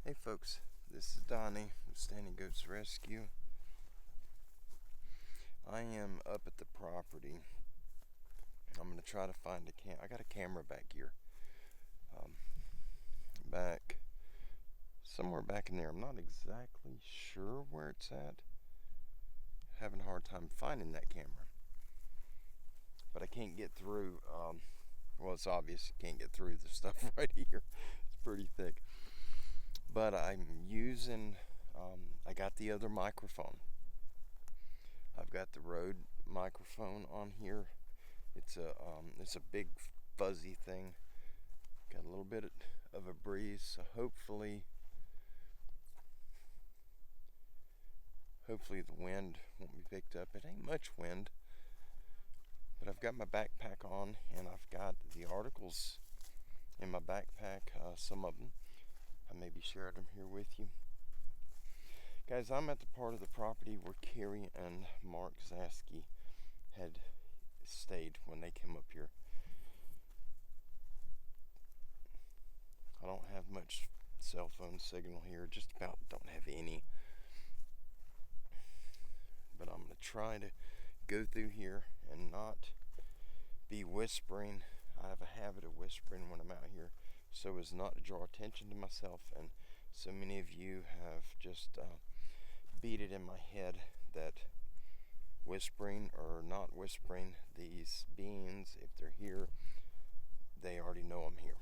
Hey folks, this is Donnie with Standing Goats Rescue. I am up at the property. I'm going to try to find I got a camera back here. Somewhere back in there. I'm not exactly sure where it's at. Having a hard time finding that camera. But I can't get through. Well, it's obvious you can't get through the stuff right here. It's pretty thick. But I'm using, I got the other microphone. I've got the Rode microphone on here. It's a big fuzzy thing. Got a little bit of a breeze, so hopefully the wind won't be picked up. It ain't much wind, but I've got my backpack on, and I've got the articles in my backpack, some of them. I maybe shared them here with you. Guys, I'm at the part of the property where Carrie and Mark Sasquatch had stayed when they came up here. I don't have much cell phone signal here, just about don't have any. But I'm going to try to go through here and not be whispering. I have a habit of whispering when I'm out here, so as not to draw attention to myself. And so many of you have just beat it in my head that whispering or not whispering, these beings, if they're here, they already know I'm here.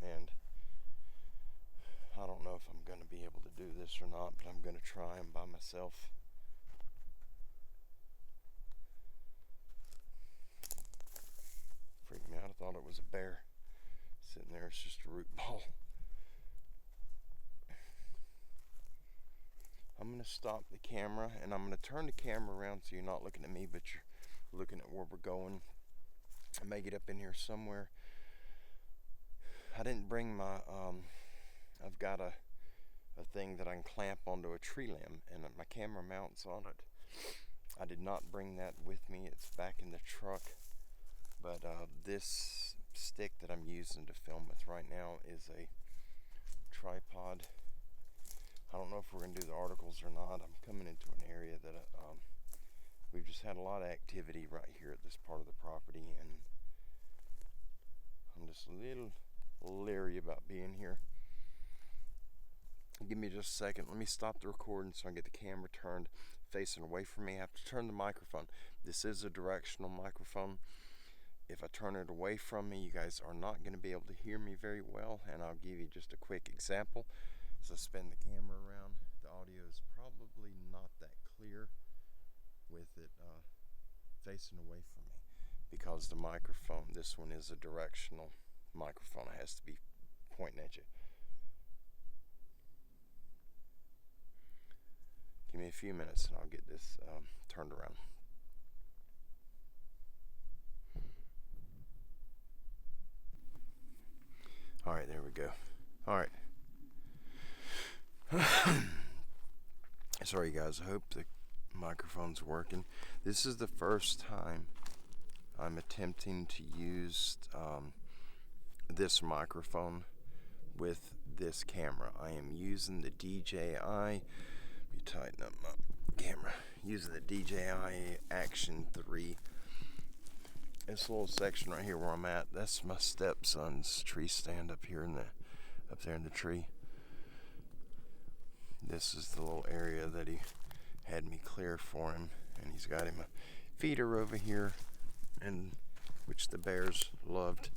And I don't know if I'm going to be able to do this or not, but I'm going to try them by myself. Freaked me out. I thought it was a bear sitting there. It's just a root ball. I'm going to stop the camera, and I'm going to turn the camera around so you're not looking at me, but you're looking at where we're going. I may get up in here somewhere. I didn't bring my, I've got a thing that I can clamp onto a tree limb, and my camera mounts on it. I did not bring that with me. It's back in the truck. But this stick that I'm using to film with right now is a tripod. I don't know if we're going to do the articles or not. I'm coming into an area that we've just had a lot of activity right here at this part of the property, and I'm just a little leery about being here. Give me just a second. Let me stop the recording so I can get the camera turned facing away from me. I have to turn the microphone. This is a directional microphone. If I turn it away from me, you guys are not going to be able to hear me very well, and I'll give you just a quick example. So spin the camera around. The audio is probably not that clear with it facing away from me, because the microphone, this one is a directional microphone. It has to be pointing at you. Give me a few minutes and I'll get this turned around. Alright, there we go. Alright. Sorry guys, I hope the microphone's working. This is the first time I'm attempting to use this microphone with this camera. I am using the DJI, let me tighten up my camera, using the DJI Action 3. This little section right here where I'm at, that's my stepson's tree stand up here up there in the tree. This is the little area that he had me clear for him, and he's got him a feeder over here, and which the bears loved.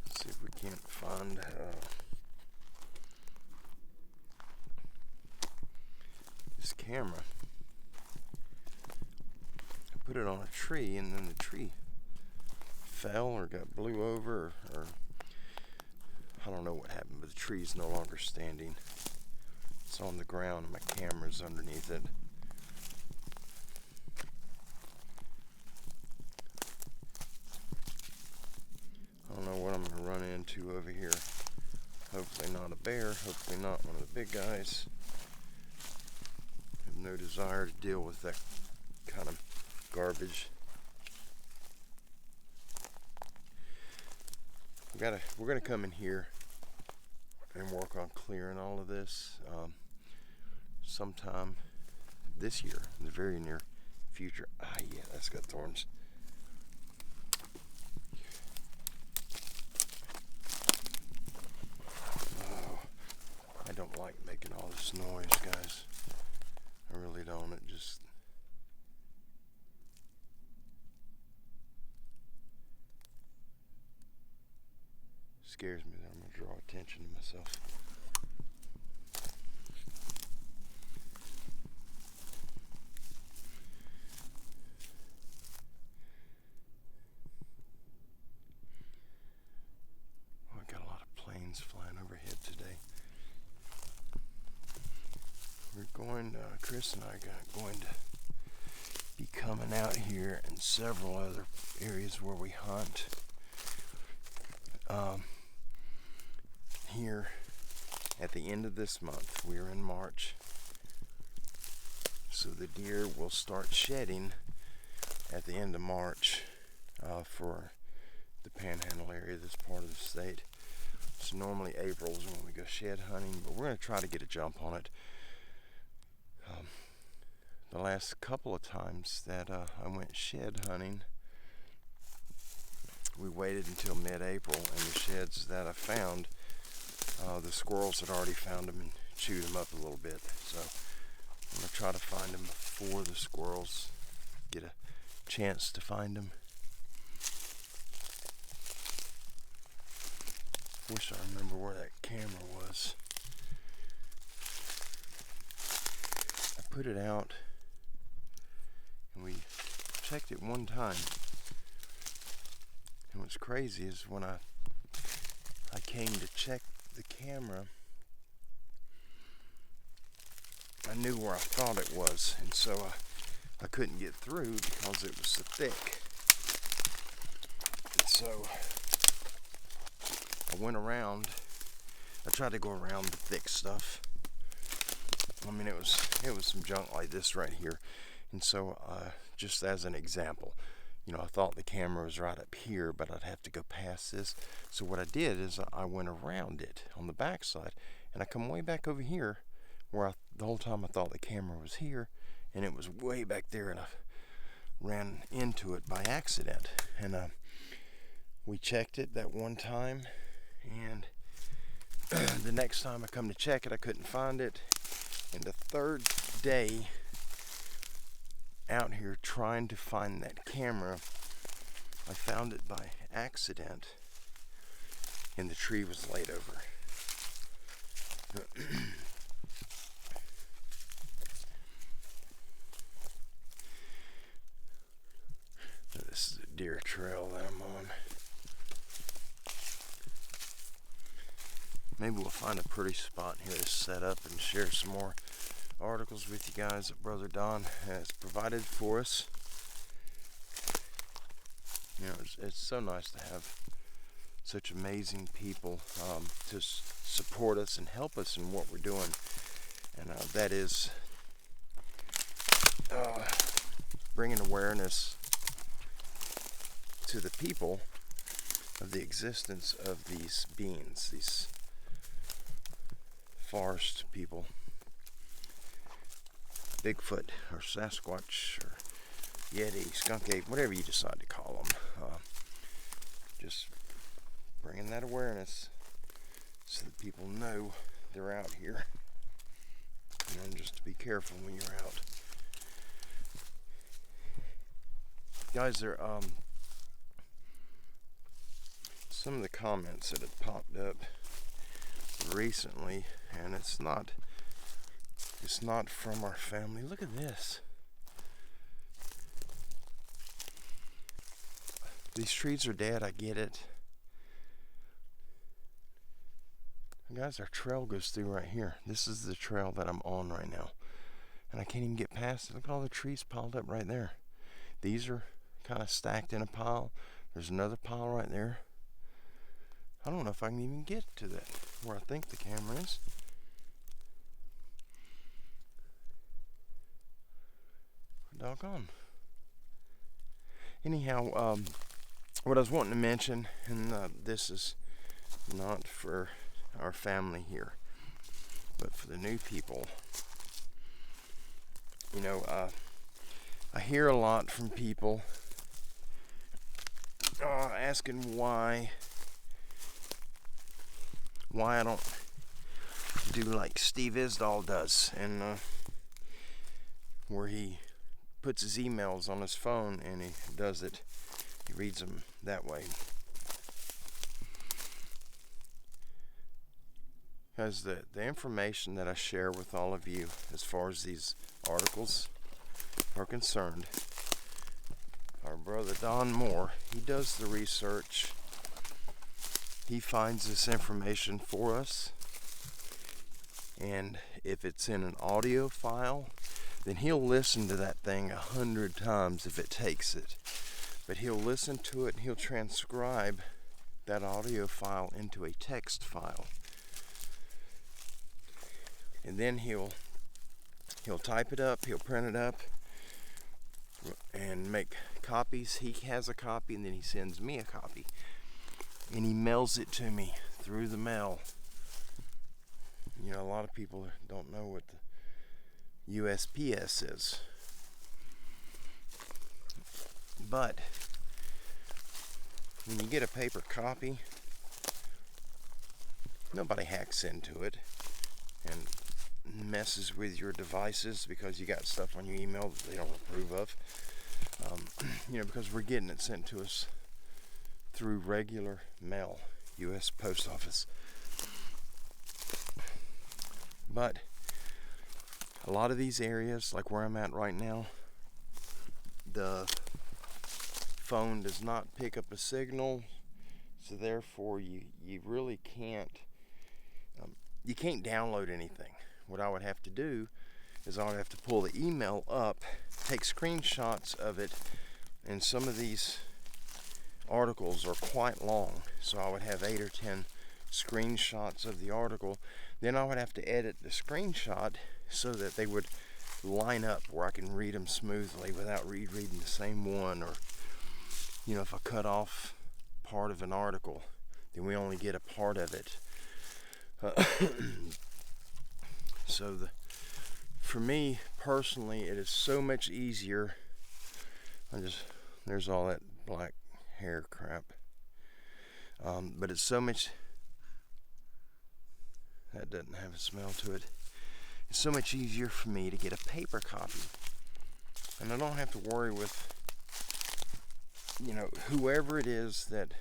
Let's see if we can't find this camera. I put it on a tree, and then the tree fell or blew over, or I don't know what happened, but the tree's no longer standing. It's on the ground and my camera's underneath it. I don't know what I'm going to run into over here. Hopefully not a bear, hopefully not one of the big guys. I have no desire to deal with that kind of garbage. we're gonna come in here and work on clearing all of this sometime this year, in the very near future. Ah, yeah, that's got thorns. Oh, I don't like making all this noise, guys. I really don't. It just scares me that I'm going to draw attention to myself. Oh, I got a lot of planes flying overhead today. We're going, Chris and I are going to be coming out here in several other areas where we hunt. Here at the end of this month, we're in March, so the deer will start shedding at the end of March for the Panhandle area, this part of the state. So normally April is when we go shed hunting, but we're going to try to get a jump on it. The last couple of times that I went shed hunting, we waited until mid-April, and the sheds that I found, the squirrels had already found them and chewed them up a little bit. So I'm going to try to find them before the squirrels get a chance to find them. Wish I remember where that camera was. I put it out and we checked it one time. And what's crazy is when I came to check the camera, I knew where I thought it was, and so I couldn't get through because it was so thick. And so I went around. I tried to go around the thick stuff. I mean, it was some junk like this right here. And so just as an example, you know, I thought the camera was right up here, but I'd have to go past this. So what I did is I went around it on the back side, and I come way back over here where the whole time I thought the camera was here, and it was way back there, and I ran into it by accident. And we checked it that one time, and the next time I come to check it, I couldn't find it. And the third day out here trying to find that camera, I found it by accident, and the tree was laid over. This is a deer trail that I'm on. Maybe we'll find a pretty spot here to set up and share some more articles with you guys that Brother Don has provided for us. You know, it's so nice to have such amazing people to support us and help us in what we're doing, and that is bringing awareness to the people of the existence of these beings, these forest people. Bigfoot or Sasquatch or Yeti, skunk ape, whatever you decide to call them. Just bringing that awareness so that people know they're out here. And just to be careful when you're out. Guys, there some of the comments that have popped up recently, and it's not from our family. Look at this. These trees are dead, I get it. Guys, our trail goes through right here. This is the trail that I'm on right now, and I can't even get past it. Look at all the trees piled up right there. These are kind of stacked in a pile. There's another pile right there. I don't know if I can even get to that where I think the camera is. Doggone. Anyhow, what I was wanting to mention, and this is not for our family here, but for the new people. You know, I hear a lot from people asking why I don't do like Steve Isdall does, and where he puts his emails on his phone and he does it, he reads them that way. Because the information that I share with all of you as far as these articles are concerned, our brother Don Moore, he does the research. He finds this information for us, and if it's in an audio file, then he'll listen to that thing 100 times if it takes it. But he'll listen to it and he'll transcribe that audio file into a text file. And then he'll type it up, he'll print it up, and make copies. He has a copy, and then he sends me a copy. And he mails it to me through the mail. You know, a lot of people don't know what the USPS is. But when you get a paper copy, nobody hacks into it and messes with your devices because you got stuff on your email that they don't approve of. You know, because we're getting it sent to us through regular mail, U.S. Post Office. But a lot of these areas, like where I'm at right now, the phone does not pick up a signal, so therefore you really can't you can't download anything. What I would have to do is I would have to pull the email up, take screenshots of it, and some of these articles are quite long, so I would have 8 or 10 screenshots of the article. Then I would have to edit the screenshot so that they would line up where I can read them smoothly without rereading the same one. Or, you know, if I cut off part of an article, then we only get a part of it. So for me personally, it is so much easier. There's all that black hair crap. But it's so much, that doesn't have a smell to it. It's so much easier for me to get a paper copy. And I don't have to worry with, you know, whoever it is that,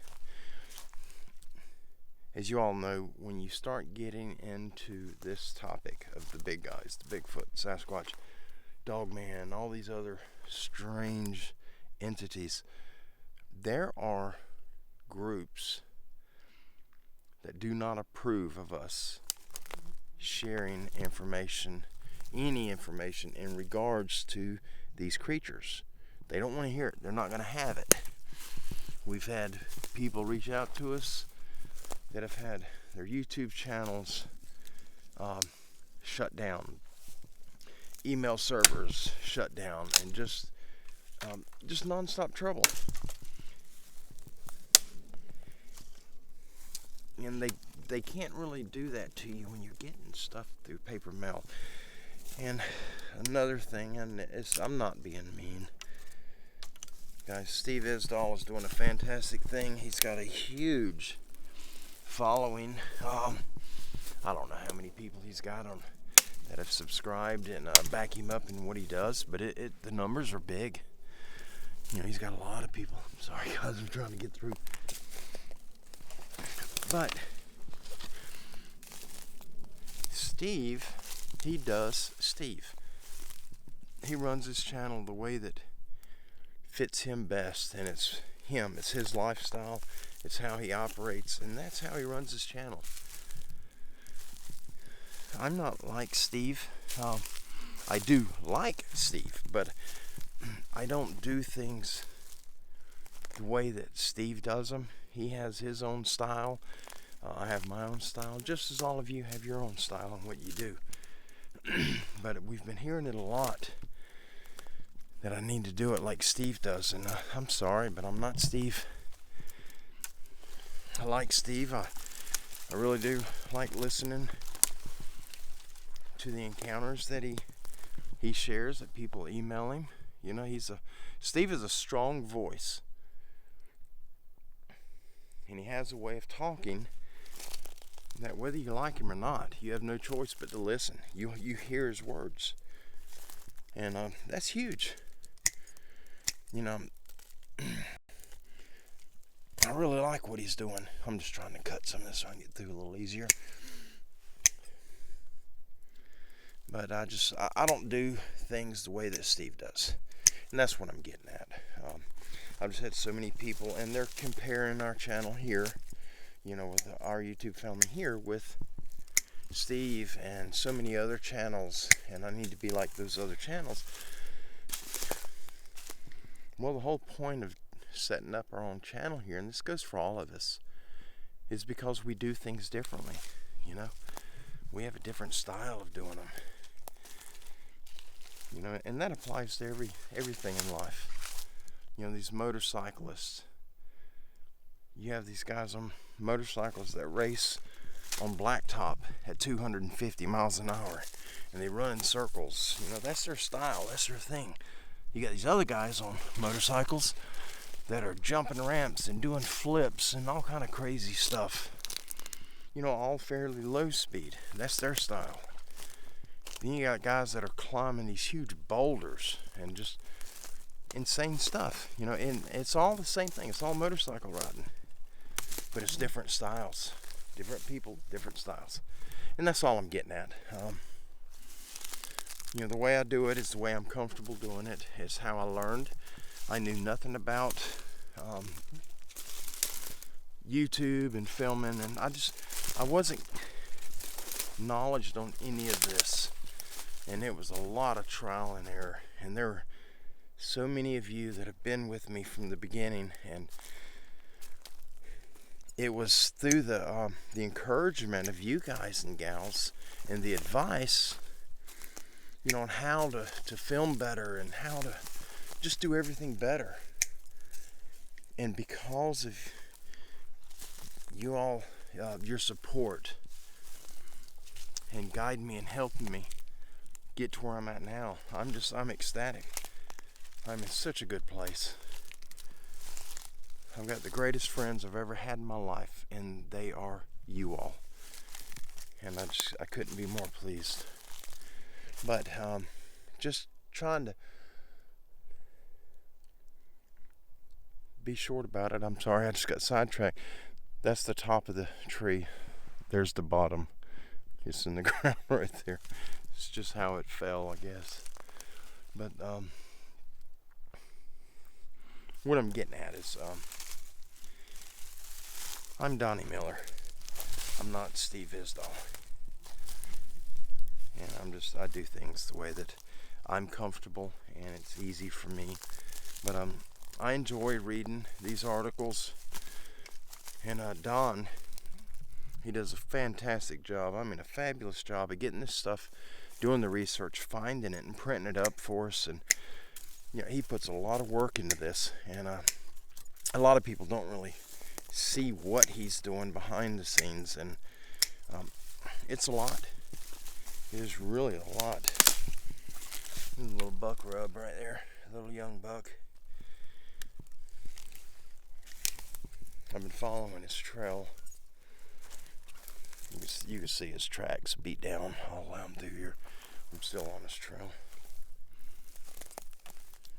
as you all know, when you start getting into this topic of the big guys, the Bigfoot, Sasquatch, Dogman, all these other strange entities, there are groups that do not approve of us sharing information, any information in regards to these creatures. They don't want to hear it. They're not going to have it. We've had people reach out to us that have had their YouTube channels shut down, email servers shut down, and just non-stop trouble. And they can't really do that to you when you're getting stuff through paper mail. And another thing, and I'm not being mean, guys, Steve Isdall is doing a fantastic thing. He's got a huge following. I don't know how many people he's got on that have subscribed and back him up in what he does, but the numbers are big. You know, he's got a lot of people. Sorry guys, I'm trying to get through. But Steve, he does Steve. He runs his channel the way that fits him best, and it's him, it's his lifestyle, it's how he operates, and that's how he runs his channel. I'm not like Steve. I do like Steve, but I don't do things the way that Steve does them. He has his own style. I have my own style, just as all of you have your own style on what you do. But we've been hearing it a lot, that I need to do it like Steve does, and I'm sorry, but I'm not Steve. I like Steve. I really do like listening to the encounters that he shares, that people email him. You know, Steve is a strong voice, and he has a way of talking that whether you like him or not, you have no choice but to listen. You hear his words, and that's huge. You know, I really like what he's doing. I'm just trying to cut some of this so I can get through a little easier. But I don't do things the way that Steve does. And that's what I'm getting at. I've just had so many people, and they're comparing our channel here, you know, with our YouTube family here with Steve and so many other channels, and I need to be like those other channels. Well, the whole point of setting up our own channel here, and this goes for all of us, is because we do things differently. You know, we have a different style of doing them. You know, and that applies to everything in life. You know, these motorcyclists. You have these guys on motorcycles that race on blacktop at 250 miles an hour, and they run in circles. You know, that's their style. That's their thing. You got these other guys on motorcycles that are jumping ramps and doing flips and all kind of crazy stuff. You know, all fairly low speed. That's their style. Then you got guys that are climbing these huge boulders and just insane stuff. You know, and it's all the same thing. It's all motorcycle riding, but it's different styles, different people, different styles, and that's all I'm getting at. You know, the way I do it is the way I'm comfortable doing it. It's how I learned. I knew nothing about YouTube and filming, and I wasn't knowledgeable on any of this, and it was a lot of trial and error. And there are so many of you that have been with me from the beginning, and it was through the encouragement of you guys and gals and the advice, you know, on how to film better and how to just do everything better. And because of you all, your support and guiding me and helping me get to where I'm at now, I'm ecstatic. I'm in such a good place. I've got the greatest friends I've ever had in my life, and they are you all. And I couldn't be more pleased. But just trying to be short about it. I'm sorry, I just got sidetracked. That's the top of the tree. There's the bottom. It's in the ground right there. It's just how it fell, I guess. But what I'm getting at is I'm Donnie Miller. I'm not Steve Isdall. And I do things the way that I'm comfortable and it's easy for me. But I enjoy reading these articles. And Don, he does a fantastic job. I mean, a fabulous job of getting this stuff, doing the research, finding it, and printing it up for us. And you know, he puts a lot of work into this. And a lot of people don't really see what he's doing behind the scenes. And it's a lot. It is really a lot. A little buck rub right there. A little young buck. I've been following his trail. You can see his tracks beat down all around through here. I'm still on his trail.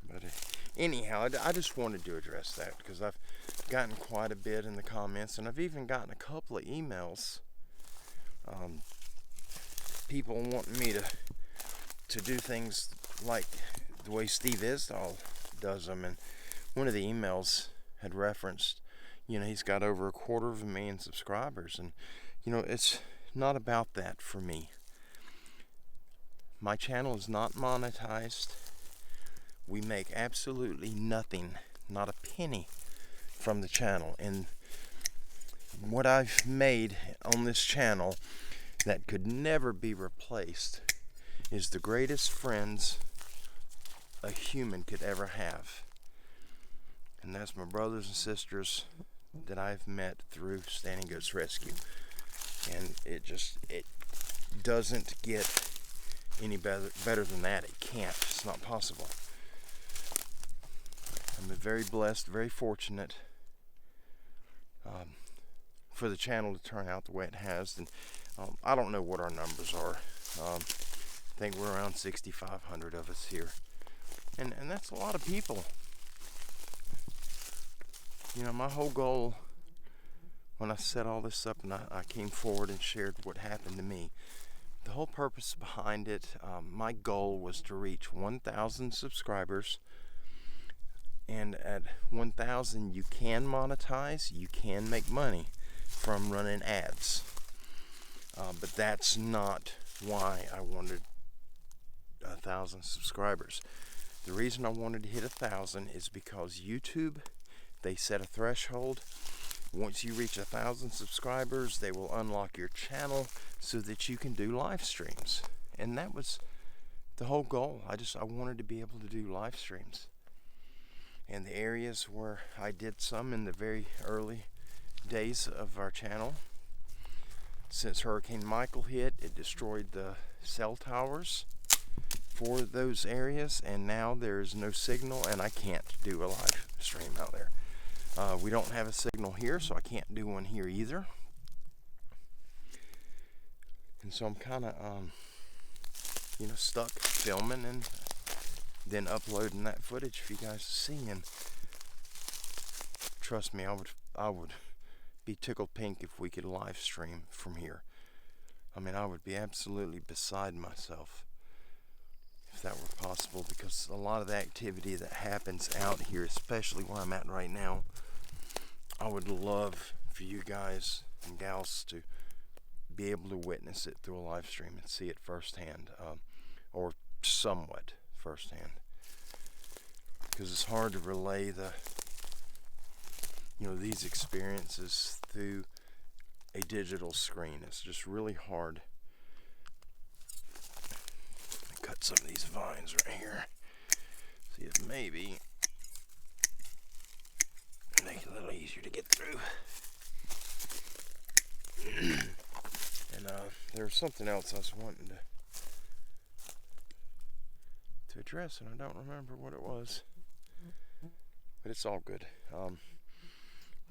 But anyhow, I just wanted to address that because I've gotten quite a bit in the comments, and I've even gotten a couple of emails. People wanting me to do things like the way Steve Isdall does them, and one of the emails had referenced, you know, he's got over 250,000 subscribers, and you know, it's not about that for me. My channel is not monetized. We make absolutely nothing, not a penny from the channel, and what I've made on this channel that could never be replaced is the greatest friends a human could ever have. And that's my brothers and sisters that I've met through Standing Goats Rescue. And it doesn't get any better than that. It can't. It's not possible. I'm very blessed, very fortunate for the channel to turn out the way it has. And I don't know what our numbers are. I think we're around 6,500 of us here. And that's a lot of people. You know, my whole goal when I set all this up and I came forward and shared what happened to me, the whole purpose behind it, my goal was to reach 1,000 subscribers. And at 1,000 you can monetize, you can make money from running ads. But that's not why I wanted 1,000 subscribers. The reason I wanted to hit 1,000 is because YouTube, they set a threshold. Once you reach 1,000 subscribers, they will unlock your channel so that you can do live streams. And that was the whole goal. I wanted to be able to do live streams. And the areas where I did some in the very early days of our channel, since Hurricane Michael hit, it destroyed the cell towers for those areas, and now there is no signal, and I can't do a live stream out there. We don't have a signal here, so I can't do one here either. And so I'm kind of, stuck filming and then uploading that footage for you guys to see. And trust me, I would be tickled pink if we could live stream from here. I mean, I would be absolutely beside myself if that were possible, because a lot of the activity that happens out here, especially where I'm at right now, I would love for you guys and gals to be able to witness it through a live stream and see it firsthand, or somewhat firsthand, because it's hard to relay these experiences through a digital screen. It's just really hard. Cut some of these vines right here. See if maybe make it a little easier to get through. And there was something else I was wanting to address, and I don't remember what it was. But it's all good.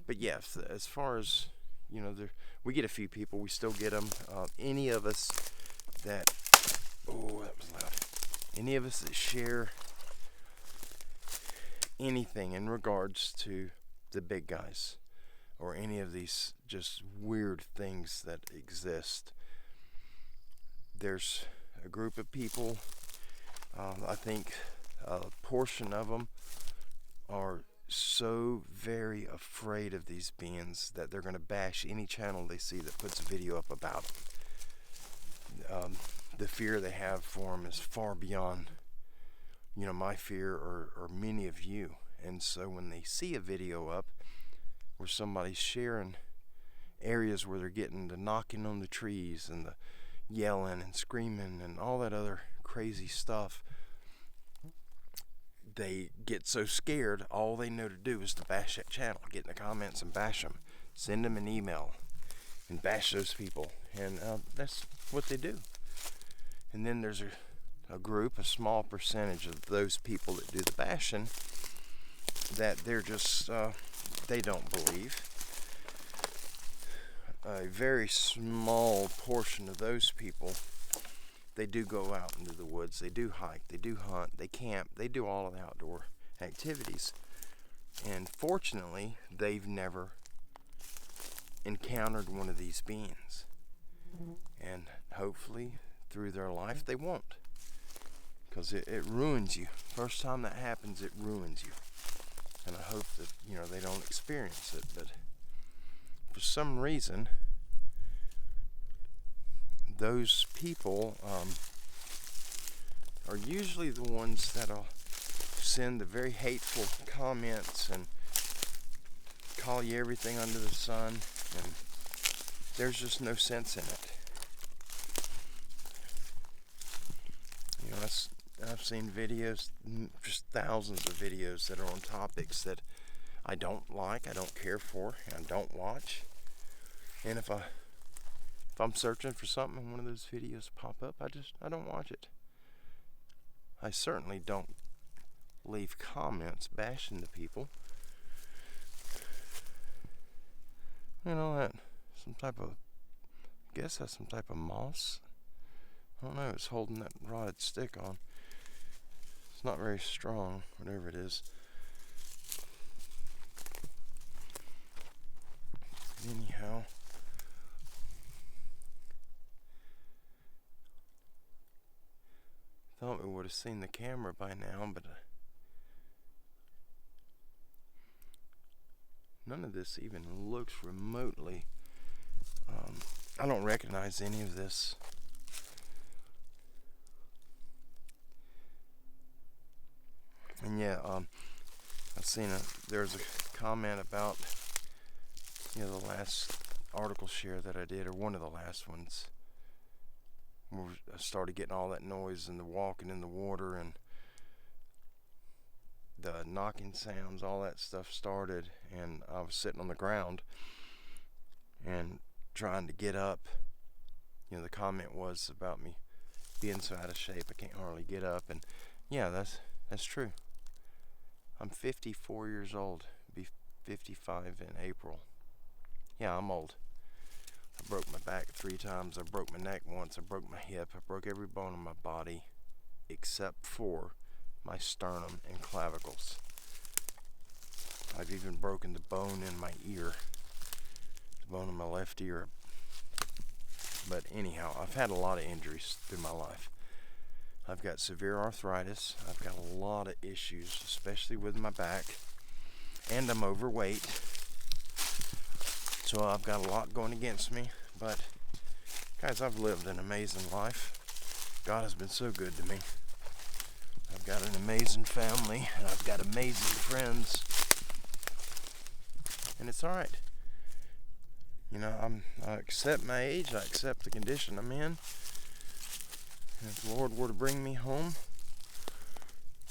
But yes, as far as we get a few people. We still get them. Any of us that any of us that share anything in regards to the big guys or any of these just weird things that exist, there's a group of people, I think a portion of them are so very afraid of these beings that they're going to bash any channel they see that puts a video up about them. The fear they have for them is far beyond, my fear or many of you. And so when they see a video up where somebody's sharing areas where they're getting the knocking on the trees and the yelling and screaming and all that other crazy stuff, they get so scared, all they know to do is to bash that channel, get in the comments and bash them, send them an email and bash those people. And that's what they do. And then there's a group, a small percentage of those people that do the bashing, that they're just, they don't believe. A very small portion of those people, they do go out into the woods, they do hike, they do hunt, they camp, they do all of the outdoor activities. And fortunately, they've never encountered one of these beings. And hopefully, through their life, they won't. Because it ruins you. First time that happens, it ruins you. And I hope that, they don't experience it. But for some reason, those people are usually the ones that'll send the very hateful comments and call you everything under the sun, and there's just no sense in it. I've seen videos, just thousands of videos that are on topics that I don't like, I don't care for, and I don't watch. And if I If I'm searching for something and one of those videos pop up, I don't watch it. I certainly don't leave comments bashing the people. You know, that some type of, I guess that's some type of moss. I don't know, it's holding that rotted stick on. It's not very strong, whatever it is. Anyhow, thought we would have seen the camera by now, but none of this even looks remotely. I don't recognize any of this. And yeah, I've seen there's a comment about, you know, the last article share that I did, or one of the last ones, where I started getting all that noise and the walking in the water and the knocking sounds, all that stuff started, and I was sitting on the ground and trying to get up. You know, the comment was about me being so out of shape I can't hardly get up, and yeah, that's true. I'm 54 years old, be 55 in April. Yeah, I'm old. I broke my back 3 times, I broke my neck once, I broke my hip, I broke every bone in my body except for my sternum and clavicles. I've even broken the bone in my ear, the bone in my left ear. But anyhow, I've had a lot of injuries through my life. I've got severe arthritis, I've got a lot of issues, especially with my back, and I'm overweight. So I've got a lot going against me, but guys, I've lived an amazing life. God has been so good to me. I've got an amazing family, and I've got amazing friends, and it's alright. You know, I accept my age, I accept the condition I'm in. And if the Lord were to bring me home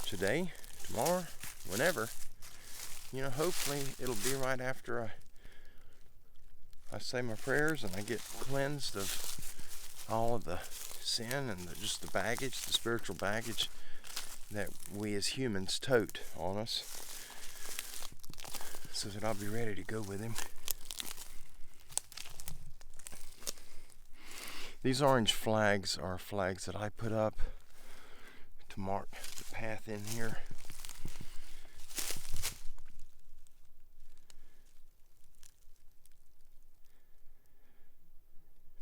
today, tomorrow, whenever, you know, hopefully it'll be right after I say my prayers and I get cleansed of all of the sin and just the baggage, the spiritual baggage that we as humans tote on us, so that I'll be ready to go with Him. These orange flags are flags that I put up to mark the path in here.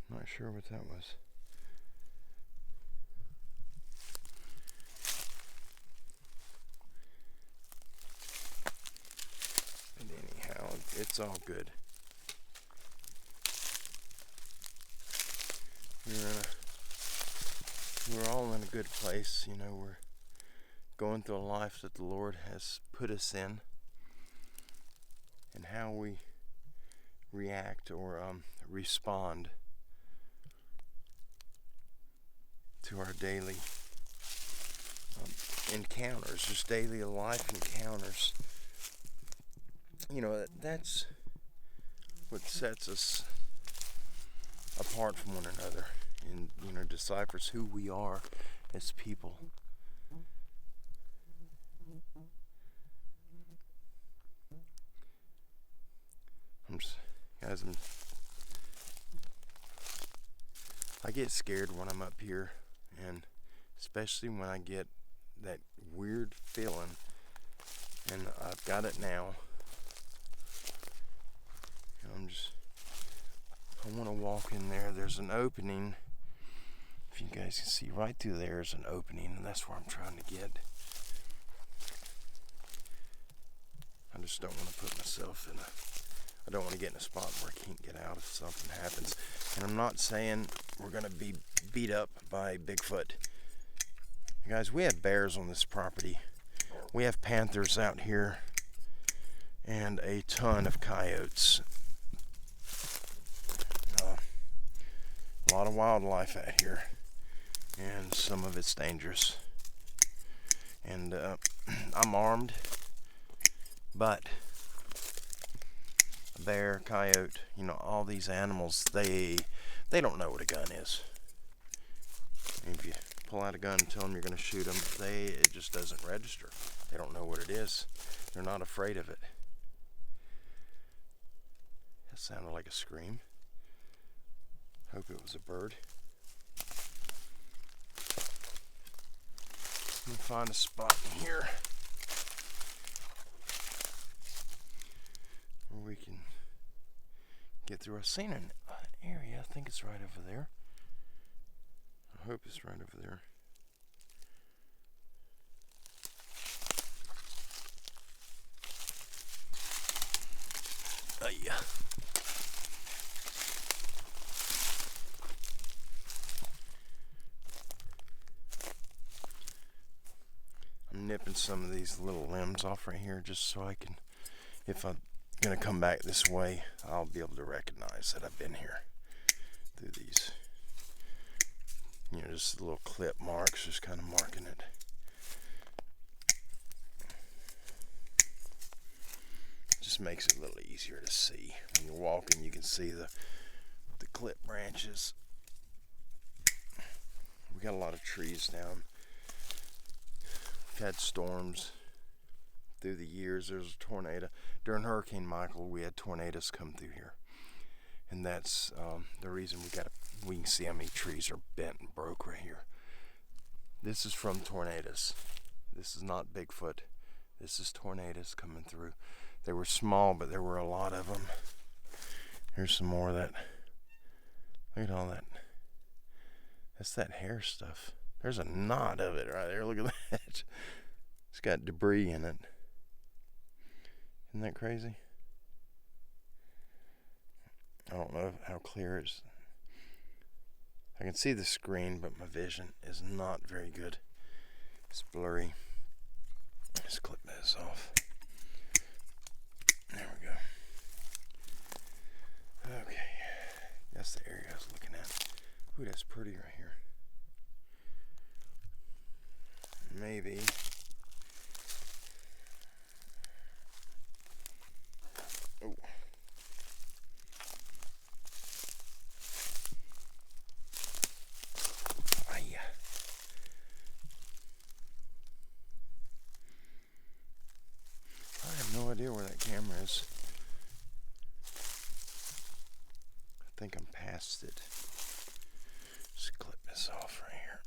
Not sure what that was. And anyhow, it's all good. We're all in a good place, you know. We're going through a life that the Lord has put us in, and how we react or respond to our daily encounters, just daily life encounters. You know, that's what sets us apart from one another, and, you know, deciphers who we are as people. I get scared when I'm up here, and especially when I get that weird feeling, and I've got it now. And I want to walk in there. There's an opening. If you guys can see, right through there is an opening, and that's where I'm trying to get. I just don't want to put myself in I don't want to get in a spot where I can't get out if something happens. And I'm not saying we're going to be beat up by Bigfoot. Guys, we have bears on this property. We have panthers out here, and a ton of coyotes. A lot of wildlife out here, and some of it's dangerous. And I'm armed, but a bear, coyote, you know, all these animals, they They don't know what a gun is. If you pull out a gun and tell them you're going to shoot them, it just doesn't register. They don't know what it is. They're not afraid of it. That sounded like a scream. Hope it was a bird. Let me find a spot in here where we can get through. I've seen an area. I think it's right over there. I hope it's right over there. Oh yeah. I'm nipping some of these little limbs off right here just so I can, if I'm going to come back this way, I'll be able to recognize that I've been here through these. You know, just little clip marks, just kind of marking it. Just makes it a little easier to see. When you're walking, you can see the clip branches. We got a lot of trees down. We've had storms through the years. There's a tornado. During Hurricane Michael, we had tornadoes come through here. And that's the reason we can see how many trees are bent and broke right here. This is from tornadoes. This is not Bigfoot. This is tornadoes coming through. They were small, but there were a lot of them. Here's some more of that. Look at all that. That's that hair stuff. There's a knot of it right there. Look at that. It's got debris in it. Isn't that crazy? I don't know how clear it is. I can see the screen, but my vision is not very good. It's blurry. Just clip this off. There we go. Okay. That's the area I was looking at. Ooh, that's pretty right here. Maybe. Oh. I have no idea where that camera is. I think I'm past it. Just clip this off right here.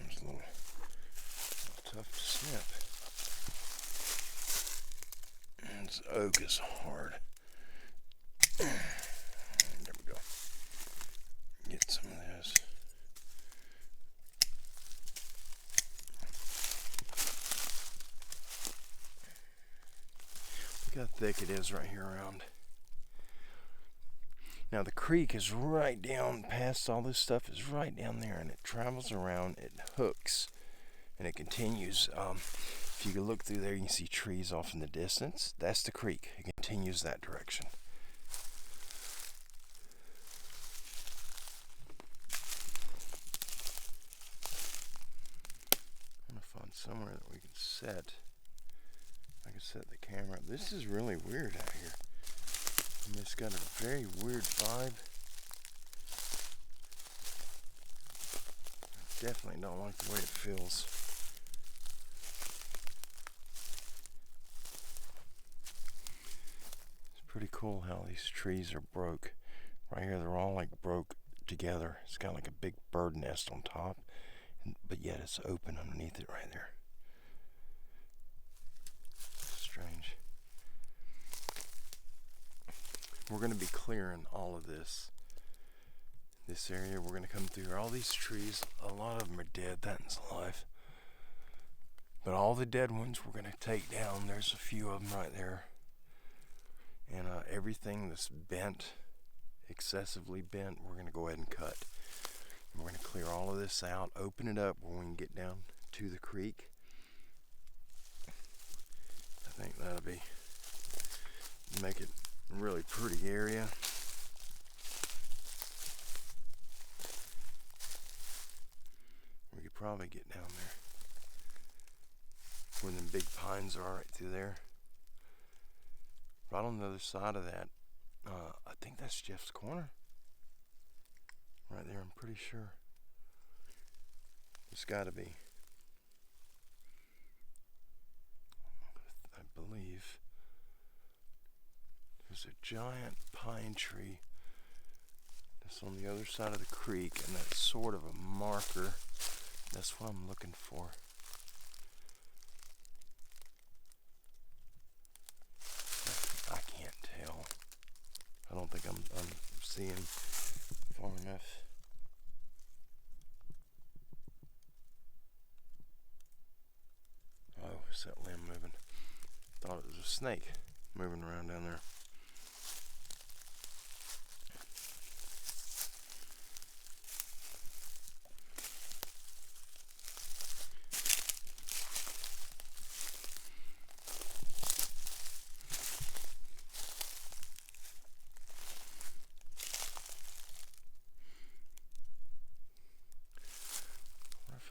It's a little tough to snip. And this oak is hard. There we go. Get some of this. Look how thick it is right here around. Now the creek is right down past all this stuff, is right down there, and it travels around, it hooks, and it continues. If you can look through there, you can see trees off in the distance. That's the creek. It continues that direction. I'm going to find somewhere that we can set. I can set the camera up. This is really weird out here. I mean, it's got a very weird vibe. I definitely don't like the way it feels. It's pretty cool how these trees are broke. Right here, they're all like broke together. It's got like a big bird nest on top, but yet it's open underneath it right there. Strange. We're going to be clearing all of this area. We're going to come through all these trees. A lot of them are dead. That one's alive. But all the dead ones we're going to take down. There's a few of them right there. And everything that's bent, excessively bent, we're going to go ahead and cut. And we're going to clear all of this out, open it up when we can get down to the creek. I think that'll make it a really pretty area. We could probably get down there where them big pines are right through there. Right on the other side of that, I I think that's Jeff's corner. Right there, I'm pretty sure. It's gotta be. I believe. There's a giant pine tree that's on the other side of the creek, and that's sort of a marker. That's what I'm looking for. I can't tell. I don't think I'm seeing far enough. Oh, is that limb moving? Thought it was a snake moving around down there.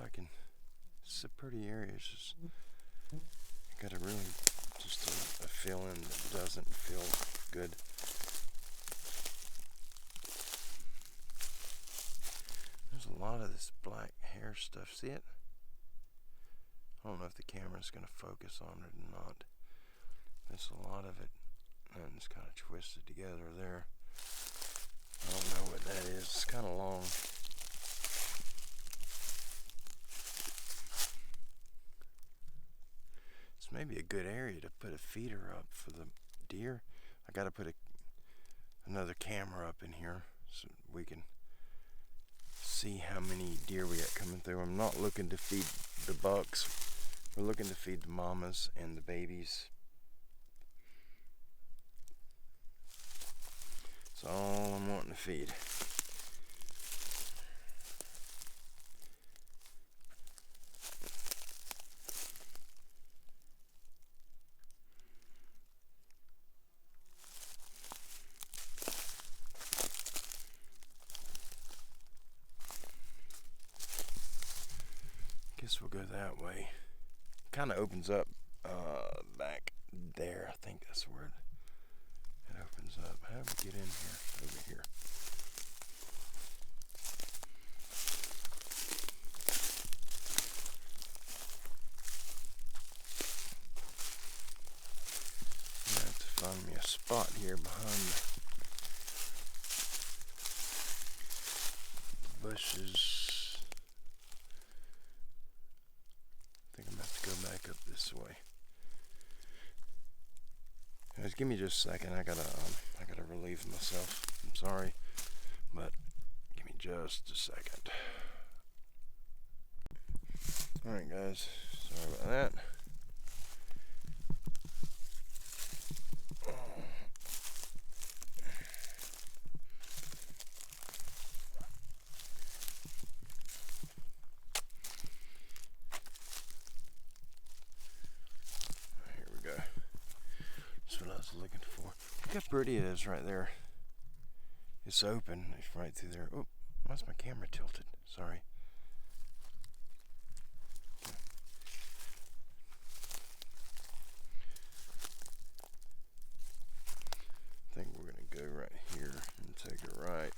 I can. It's a pretty area. It's just got a really just a feeling that doesn't feel good. There's a lot of this black hair stuff. See it? I don't know if the camera's gonna focus on it or not. There's a lot of it, and it's kind of twisted together there. I don't know what that is. It's kind of long. Maybe a good area to put a feeder up for the deer. I gotta put another camera up in here so we can see how many deer we got coming through. I'm not looking to feed the bucks. We're looking to feed the mamas and the babies. That's all I'm wanting to feed. Guess we'll go that way. Kind of opens up back there. I think that's where it opens up. How do we get in here? Over here. I'm gonna have to find me a spot here behind the bushes. I think I'm gonna have to go back up this way. Guys, give me just a second. I gotta relieve myself. I'm sorry, but give me just a second. All right, guys. Sorry about that. Looking for. Look how pretty it is right there. It's open. It's right through there. Oh, why's my camera tilted? Sorry. I think we're gonna go right here and take it right.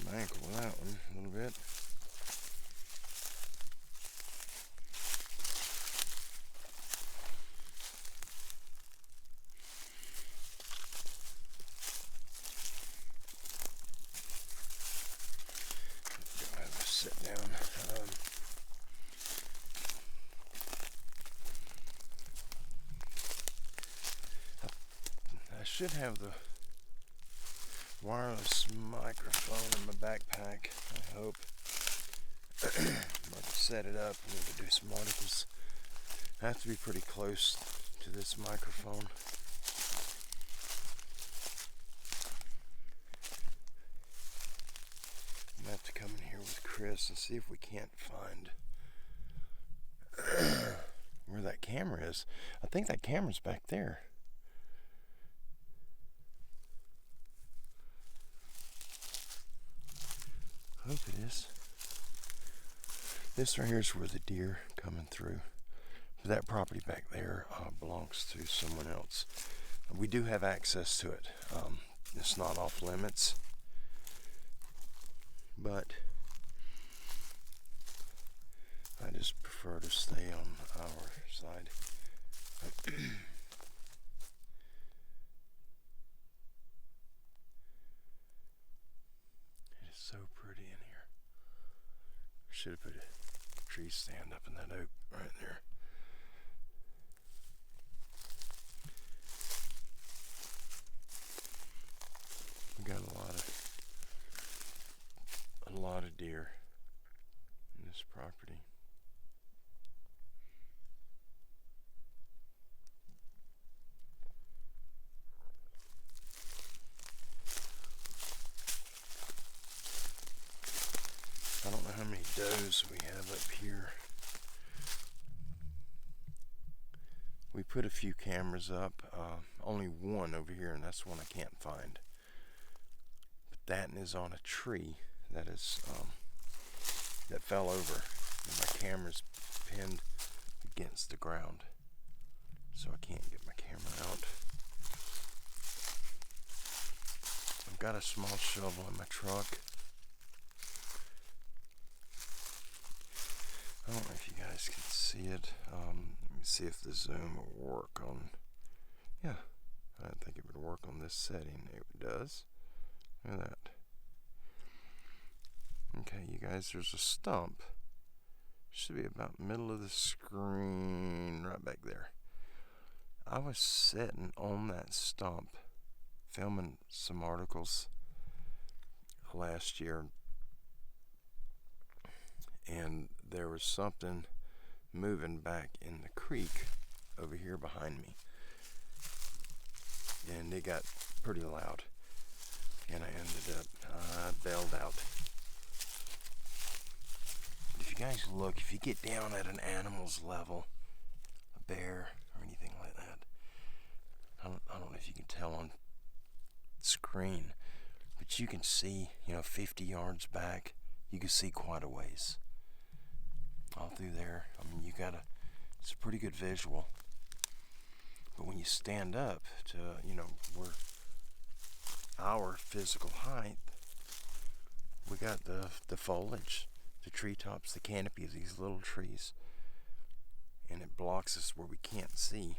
Ankle that one a little bit. Go have a sit down. I should have the wireless microphone in my backpack, I hope. I'm about to set it up and we'll do some articles. I have to be pretty close to this microphone. I'm gonna have to come in here with Chris and see if we can't find where that camera is. I think that camera's back there. I hope it is. This right here is where the deer coming through. But that property back there belongs to someone else. We do have access to it. It's not off limits, but I just prefer to stay on our side. It is so pretty in here. Should have put a tree stand up in that oak right there. We got a lot of deer in this property. I don't know how many does we have up here. We put a few cameras up, only one over here, and that's one I can't find. But that is on a tree that is that fell over, and my camera's pinned against the ground, so I can't get my camera out. I've got a small shovel in my truck. I don't know if you guys can see it. Let me see if the zoom will work on. Yeah, I didn't think it would work on this setting. It does. Look at that. Okay, you guys, there's a stump. Should be about middle of the screen, right back there. I was sitting on that stump, filming some articles last year, and there was something moving back in the creek over here behind me, and it got pretty loud, and I bailed out. But if you guys look, if you get down at an animal's level, a bear or anything like that, I don't know if you can tell on screen, but you can see, 50 yards back, you can see quite a ways. All through there, it's a pretty good visual. But when you stand up to, where our physical height, we got the foliage, the treetops, the canopy of these little trees, and it blocks us where we can't see.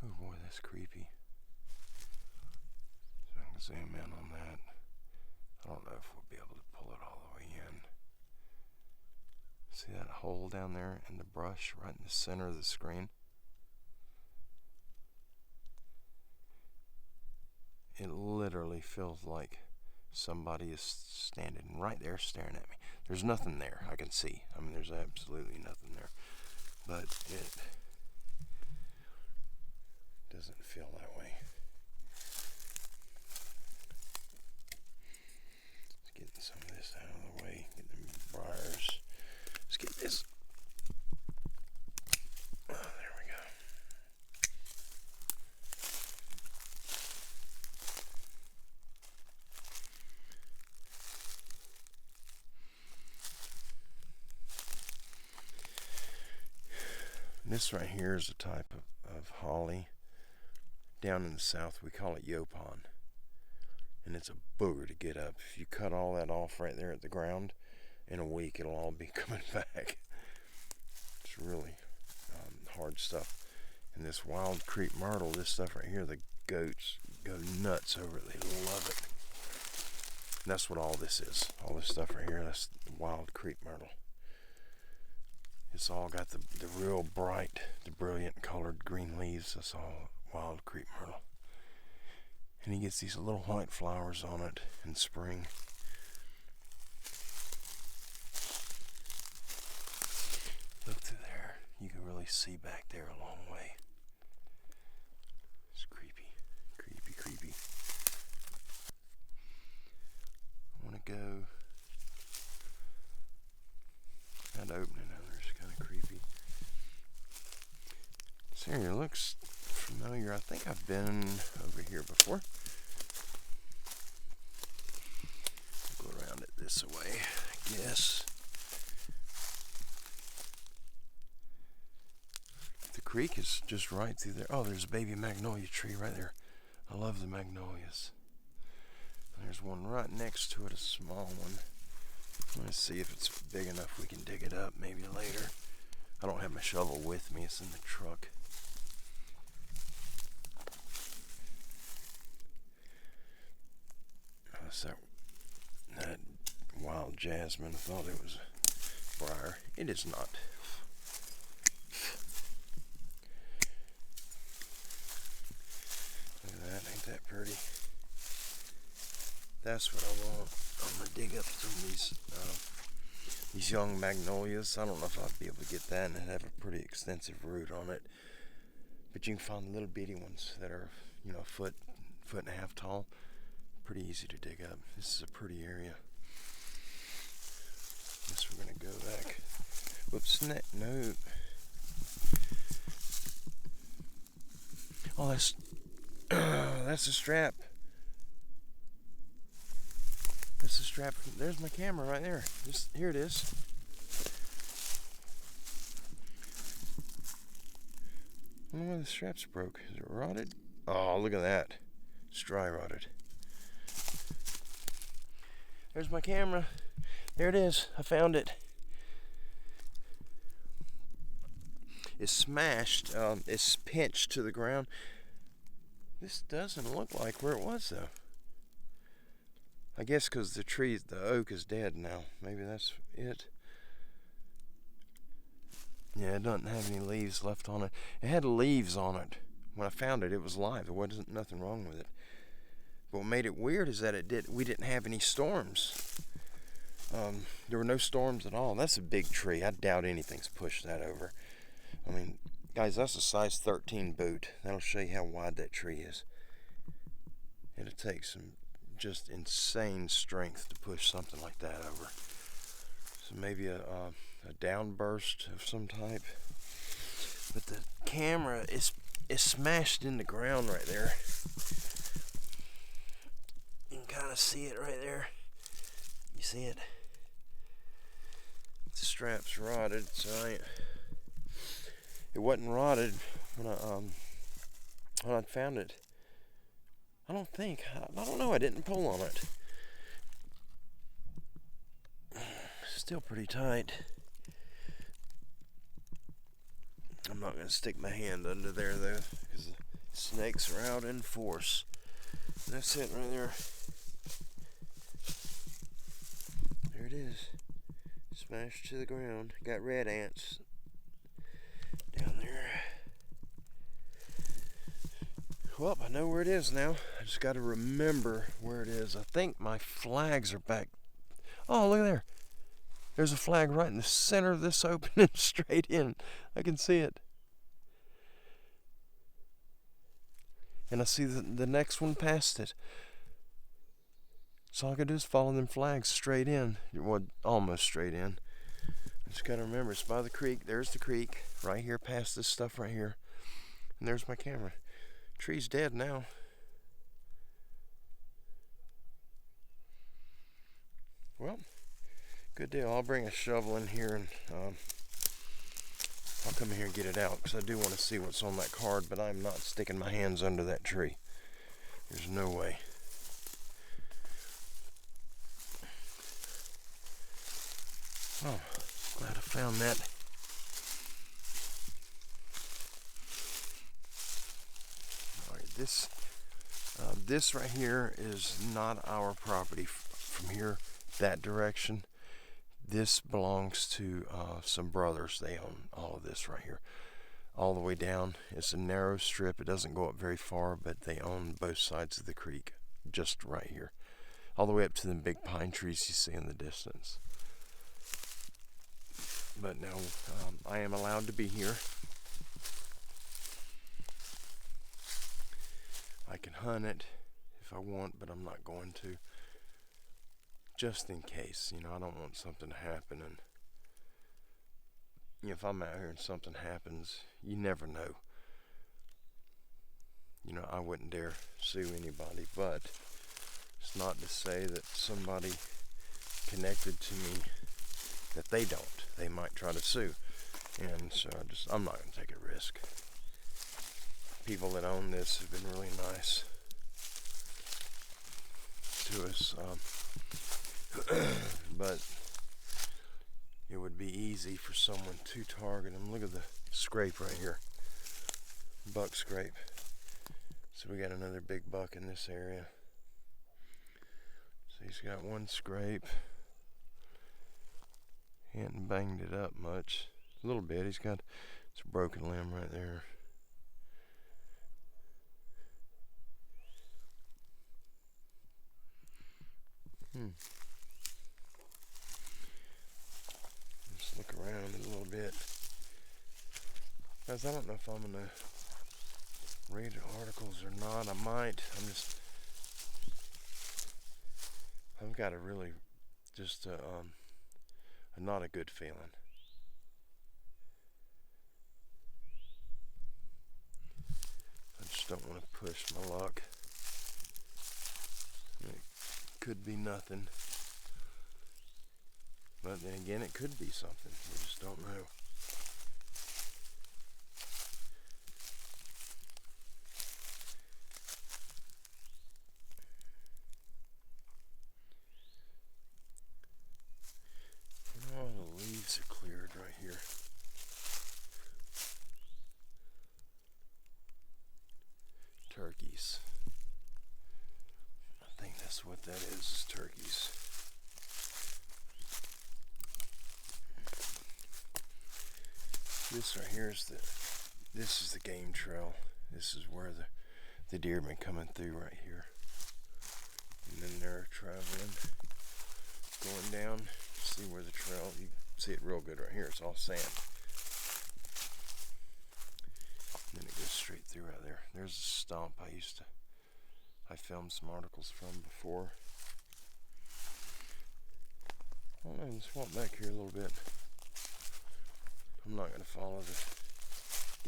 Oh boy, that's creepy. So I can zoom in on that. I don't know if we'll be able to pull it all the way in. See that hole down there in the brush right in the center of the screen? It literally feels like somebody is standing right there staring at me. There's nothing there I can see. There's absolutely nothing there. But it doesn't feel that way. Let's get some of this out of the way. Get the briars. Let's get this. Oh, there we go. This right here is a type of holly. Down in the south, we call it yopon. And it's a booger to get up. If you cut all that off right there at the ground, in a week it'll all be coming back. It's really hard stuff. And this wild creek myrtle, this stuff right here, the goats go nuts over it. They love it. And that's what all this is. All this stuff right here, that's the wild creek myrtle. It's all got the real bright, the brilliant colored green leaves. That's all wild creek myrtle. And he gets these little white flowers on it in spring. Look through there. You can really see back there a long way. It's creepy, creepy, creepy. I want to go that opening over there is kind of creepy. This area looks familiar. I think I've been over here before. Go around it this way, I guess. The creek is just right through there. Oh, there's a baby magnolia tree right there. I love the magnolias. There's one right next to it, a small one. Let's see if it's big enough we can dig it up maybe later. I don't have my shovel with me, it's in the truck. That's that wild jasmine. I thought it was briar. It is not. Look at that, ain't that pretty? That's what I want. I'm gonna dig up some of these young magnolias. I don't know if I'll be able to get that, and it have a pretty extensive root on it. But you can find little bitty ones that are, a foot and a half tall. Pretty easy to dig up. This is a pretty area. Guess we're gonna go back. Whoops, no. Oh, that's the strap. That's the strap. There's my camera right there. Here it is. I don't know why the strap's broke. Is it rotted? Oh, look at that. It's dry rotted. There's my camera. There it is. I found it. It's smashed. It's pinched to the ground. This doesn't look like where it was, though. I guess because the oak is dead now. Maybe that's it. Yeah, it doesn't have any leaves left on it. It had leaves on it. When I found it, it was live. There wasn't nothing wrong with it. But what made it weird is that we didn't have any storms. There were no storms at all. That's a big tree. I doubt anything's pushed that over. I mean, guys, that's a size 13 boot. That'll show you how wide that tree is. It'll take some just insane strength to push something like that over. So maybe a downburst of some type. But the camera is smashed in the ground right there. You can kind of see it right there. You see it? The strap's rotted, so it wasn't rotted when I found it. I don't know, I didn't pull on it. Still pretty tight. I'm not going to stick my hand under there though, because the snakes are out in force. That's it right there. There it is. Smashed to the ground. Got red ants down there. Well, I know where it is now. I just got to remember where it is. I think my flags are back. Oh, look there. There's a flag right in the center of this opening, straight in. I can see it. And I see the next one past it. So all I can do is follow them flags straight in. Well, almost straight in. I just got to remember, it's by the creek. There's the creek, right here past this stuff right here. And there's my camera. Tree's dead now. Well, good deal. I'll bring a shovel in here and I'll come in here and get it out because I do want to see what's on that card, but I'm not sticking my hands under that tree. There's no way. Oh, glad I found that. This right here is not our property. From here, that direction, this belongs to some brothers. They own all of this right here, all the way down. It's a narrow strip. It doesn't go up very far, but they own both sides of the creek, just right here, all the way up to the big pine trees you see in the distance. But now I am allowed to be here. I can hunt it if I want, but I'm not going to. Just in case, I don't want something to happen. And if I'm out here and something happens, you never know. you know, I wouldn't dare sue anybody, but it's not to say that somebody connected to me that they don't. They might try to sue. And so I'm not going to take a risk. People that own this have been really nice to us. But it would be easy for someone to target him. Look at the scrape right here. Buck scrape. So we got another big buck in this area. So he's got one scrape. He hadn't banged it up much. A little bit. It's a broken limb right there. Just look around a little bit. Guys, I don't know if I'm going to read articles or not. I might. I've got a really just not a good feeling. I just don't want to push my luck. It could be nothing. But then again, it could be something. We just don't know. And all the leaves are cleared right here. Turkeys. I think that's what that is turkeys. This right here is the game trail. This is where the deer have been coming through right here. And then they're traveling, going down. See where the trail, you can see it real good right here. It's all sand. And then it goes straight through right there. There's a stump I filmed some articles from before. I don't know, let's walk back here a little bit. I'm not going to follow the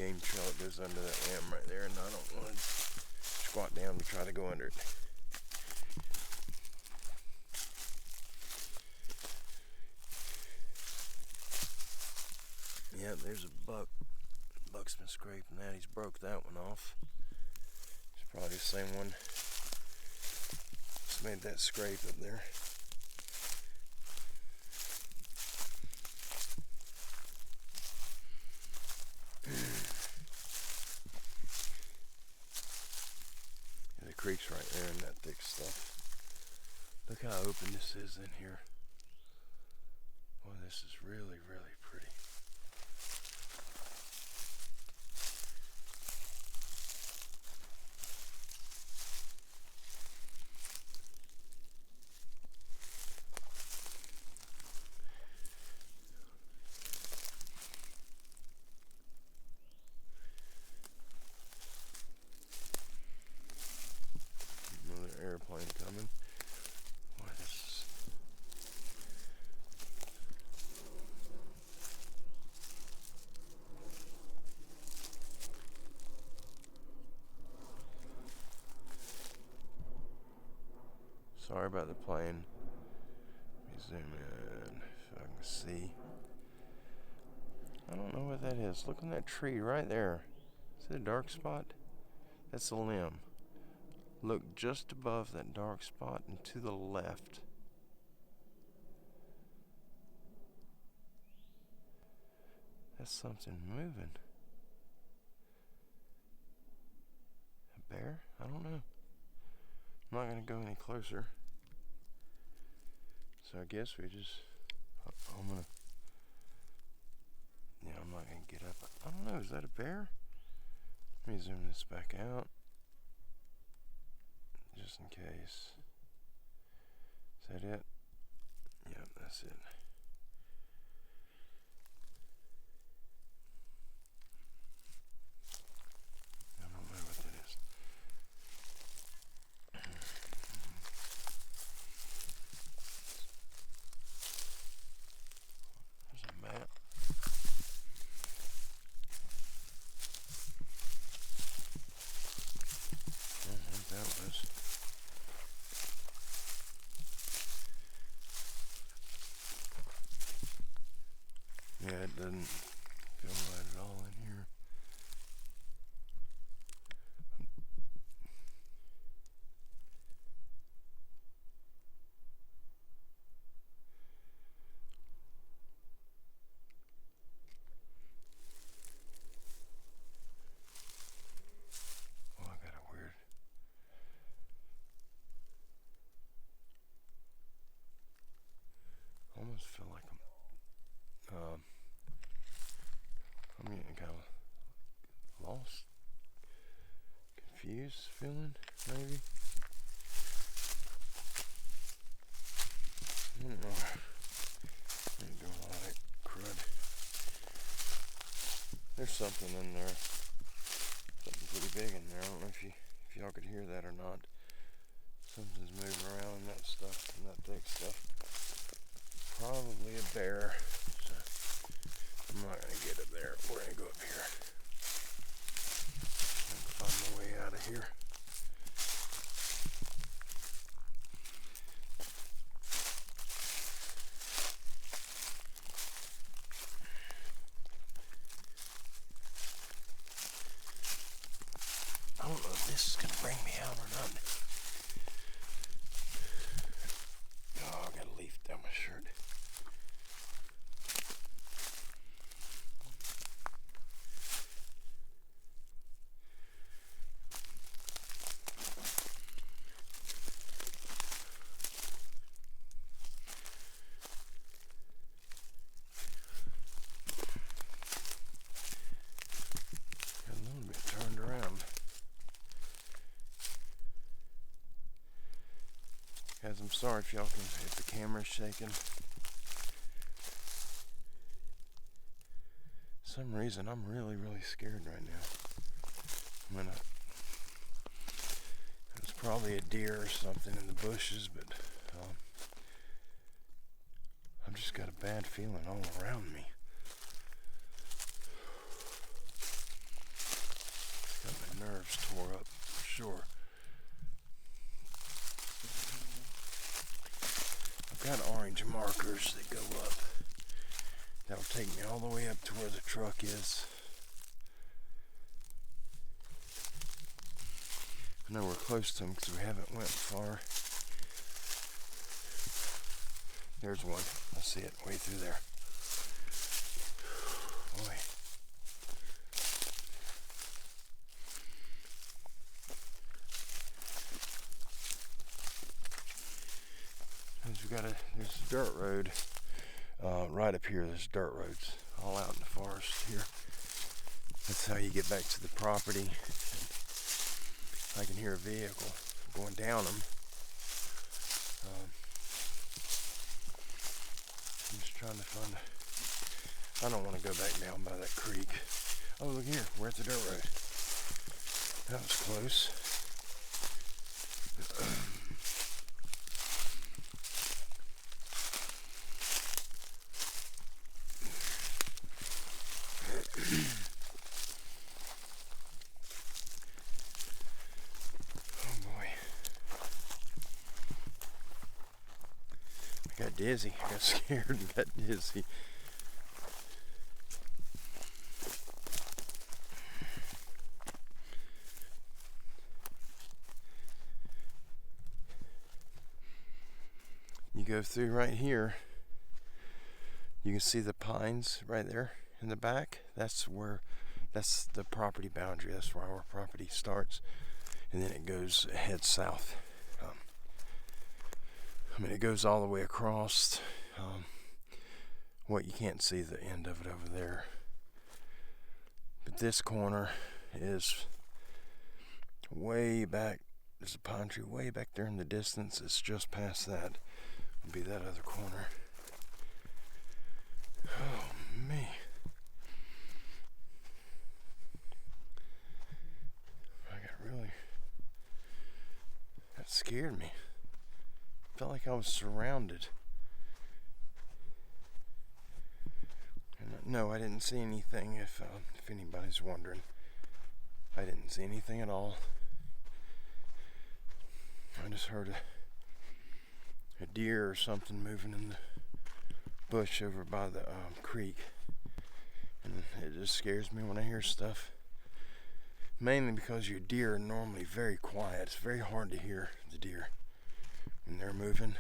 game trail that goes under that limb right there, and I don't want to squat down to try to go under it. Yeah, there's a buck. Buck's been scraping that. He's broke that one off. It's probably the same one. Just made that scrape up there. Yeah, the creek's right there in that thick stuff. Look how open this is in here. Boy, this is really, really pretty. Airplane coming. Boy, this is... Sorry about the plane. Let me zoom in if I can see. I don't know what that is. Look on that tree right there. See the dark spot? That's a limb. Look just above that dark spot and to the left. That's something moving. A bear? I don't know. I'm not going to go any closer. So I guess we just... I'm going to... Yeah, I'm not going to get up. I don't know. Is that a bear? Let me zoom this back out. Just in case. Is that it? Yep, that's it. I don't know what that is. There's a map. Yeah, it doesn't feel right at all in here. Oh, I got a weird. Almost feel like I'm getting kind of lost, confused feeling, maybe. I don't know. I'm doing all that crud. There's something in there. Something pretty big in there. I don't know if y'all could hear that or not. Something's moving around in that stuff, in that thick stuff. Probably a bear. So I'm not gonna get up there. We're gonna go up here. Find my way out of here. I don't know if this is gonna bring me out or not. Oh, I got a leaf down my shirt. Got a little bit turned around. Guys, I'm sorry if the camera's shaking. For some reason, I'm really scared right now. It's probably a deer or something in the bushes, but I've just got a bad feeling all around me. Got my nerves tore up, for sure. I've got orange markers that go up. That'll take me all the way up to where the truck is. I know we're close to them because we haven't went far. There's one. I see it way through there. Boy. There's a dirt road right up here. There's dirt roads all out in the forest here. That's how you get back to the property. I can hear a vehicle going down them. I'm just trying to find I don't want to go back down by that creek. Oh, look here. We're at the dirt road. That was close. I got dizzy. I got scared and got dizzy. You go through right here. You can see the pines right there in the back. That's the property boundary. That's where our property starts. And then it heads south. It goes all the way across. What you can't see the end of it over there. But this corner is way back. There's a pine tree way back there in the distance. It's just past that. It'll be that other corner. Oh, me. That scared me. Felt like I was surrounded. And no, I didn't see anything. If anybody's wondering, I didn't see anything at all. I just heard a deer or something moving in the bush over by the creek. And it just scares me when I hear stuff. Mainly because your deer are normally very quiet. It's very hard to hear the deer when they're moving.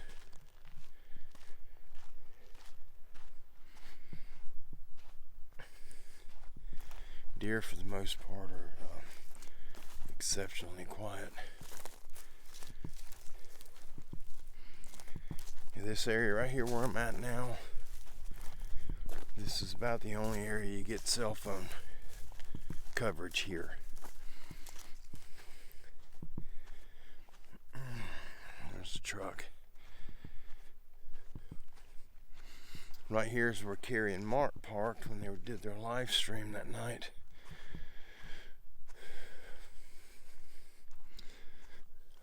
Deer, for the most part, are exceptionally quiet. This area right here where I'm at now, this is about the only area you get cell phone coverage here. There's the truck. Right here is where Carrie and Mark parked when they did their live stream that night.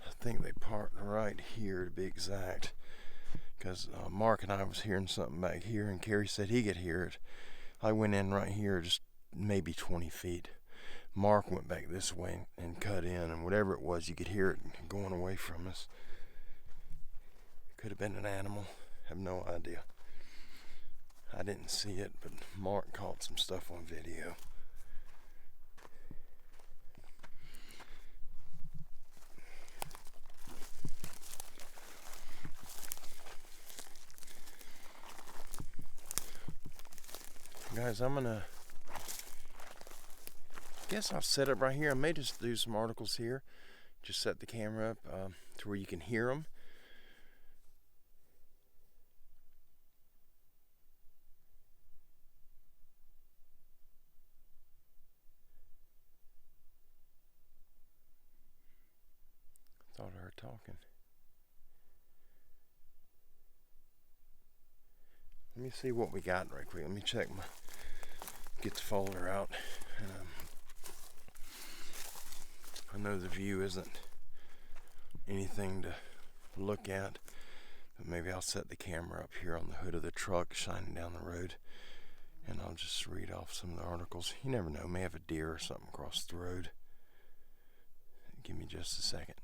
I think they parked right here to be exact, because Mark and I was hearing something back here, and Carrie said he could hear it. I went in right here, just maybe 20 feet. Mark went back this way and cut in, and whatever it was, you could hear it going away from us. Could have been an animal. Have no idea. I didn't see it, but Mark caught some stuff on video. Guys, I guess I'll set up right here. I may just do some articles here. Just set the camera up to where you can hear them. Thought I heard talking. Let me see what we got right quick. Let me check get the folder out. I know the view isn't anything to look at, but maybe I'll set the camera up here on the hood of the truck shining down the road, and I'll just read off some of the articles. You never know, may have a deer or something across the road. Give me just a second.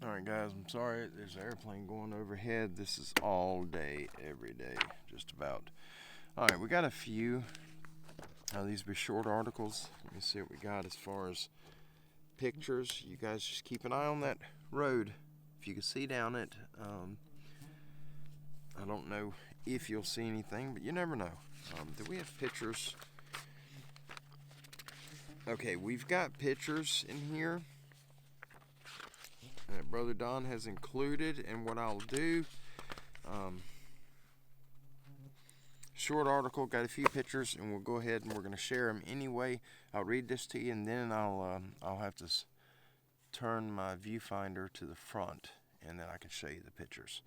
Alright guys, I'm sorry, there's an airplane going overhead. This is all day, every day, just about. Alright, we got a few. These will be short articles. Let me see what we got as far as pictures. You guys just keep an eye on that road. If you can see down it, I don't know if you'll see anything, but you never know. Do we have pictures? Okay, we've got pictures in here that Brother Don has included, and what I'll do, short article, got a few pictures, and we'll go ahead and we're going to share them anyway. I'll read this to you, and then I'll have to turn my viewfinder to the front, and then I can show you the pictures.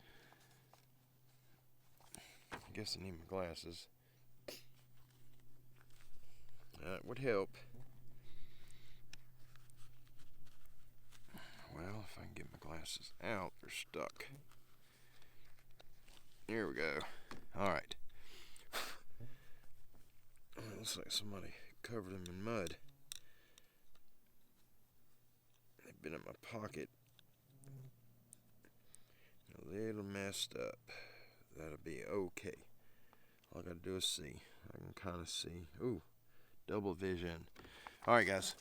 I guess I need my glasses. That would help. Well, if I can get my glasses out, they're stuck. Here we go. Alright. Looks like somebody covered them in mud. They've been in my pocket. A little messed up. That'll be okay. All I gotta do is see. I can kind of see. Ooh, double vision. Alright guys.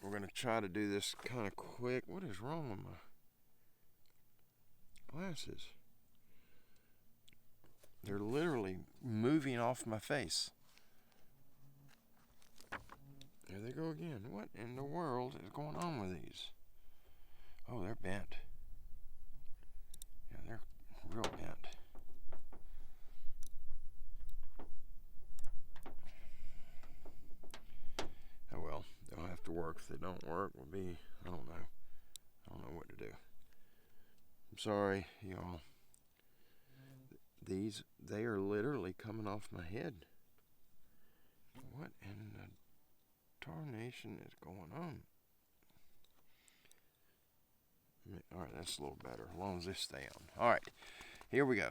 We're going to try to do this kind of quick. What is wrong with my glasses? They're literally moving off my face. There they go again. What in the world is going on with these? Oh, they're bent. Yeah, they're real bent. Oh well. They'll have to work. If they don't work, will be, I don't know. I don't know what to do. I'm sorry, y'all. They are literally coming off my head. What in the tarnation is going on? Alright, that's a little better, as long as they stay on. Alright, here we go.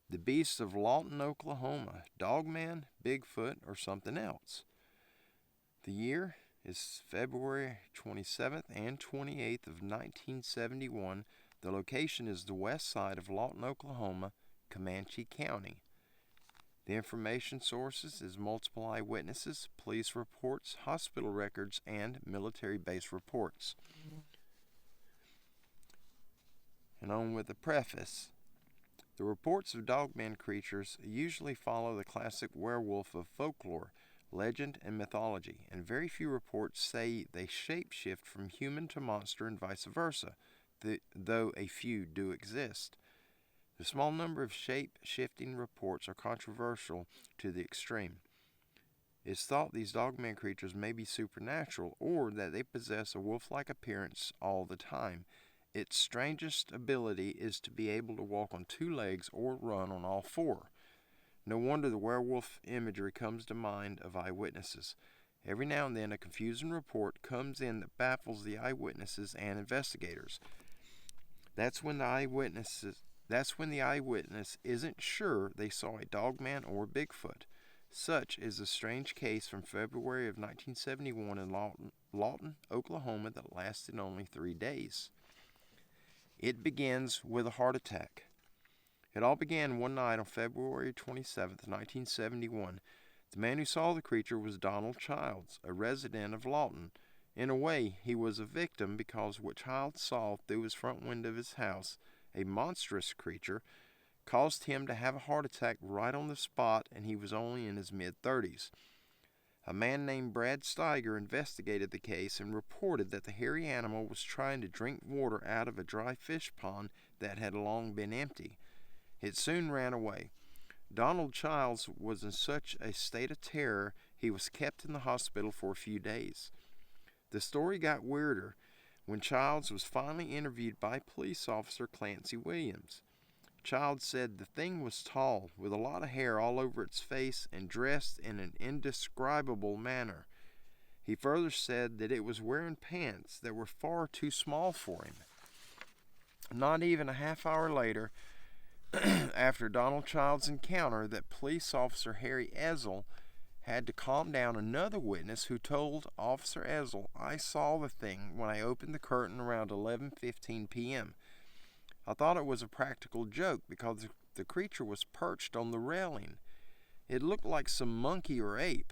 The beasts of Lawton, Oklahoma. Dogman, Bigfoot, or something else. The year is February 27th and 28th of 1971. The location is the west side of Lawton, Oklahoma. Comanche County. The information sources is multiple eyewitnesses, police reports, hospital records, and military base reports. And on with the preface. The reports of Dogman creatures usually follow the classic werewolf of folklore, legend, and mythology, and very few reports say they shapeshift from human to monster and vice versa, though a few do exist. The small number of shape-shifting reports are controversial to the extreme. It's thought these Dogman creatures may be supernatural, or that they possess a wolf-like appearance all the time. Its strangest ability is to be able to walk on two legs or run on all four. No wonder the werewolf imagery comes to mind of eyewitnesses. Every now and then a confusing report comes in that baffles the eyewitnesses and investigators. That's when the eyewitness isn't sure they saw a Dogman or Bigfoot. Such is a strange case from February of 1971 in Lawton, Oklahoma that lasted only 3 days. It begins with a heart attack. It all began one night on February 27, 1971. The man who saw the creature was Donald Childs, a resident of Lawton. In a way, he was a victim because what Childs saw through his front window of his house, a monstrous creature, caused him to have a heart attack right on the spot, and he was only in his mid-30s. A man named Brad Steiger investigated the case and reported that the hairy animal was trying to drink water out of a dry fish pond that had long been empty. It soon ran away. Donald Childs was in such a state of terror he was kept in the hospital for a few days. The story got weirder when Childs was finally interviewed by police officer Clancy Williams. Childs said the thing was tall, with a lot of hair all over its face and dressed in an indescribable manner. He further said that it was wearing pants that were far too small for him. Not even a half hour later, after Donald Childs' encounter, that police officer Harry Ezel had to calm down another witness who told Officer Ezel, "I saw the thing when I opened the curtain around 11:15 p.m. I thought it was a practical joke because the creature was perched on the railing. It looked like some monkey or ape,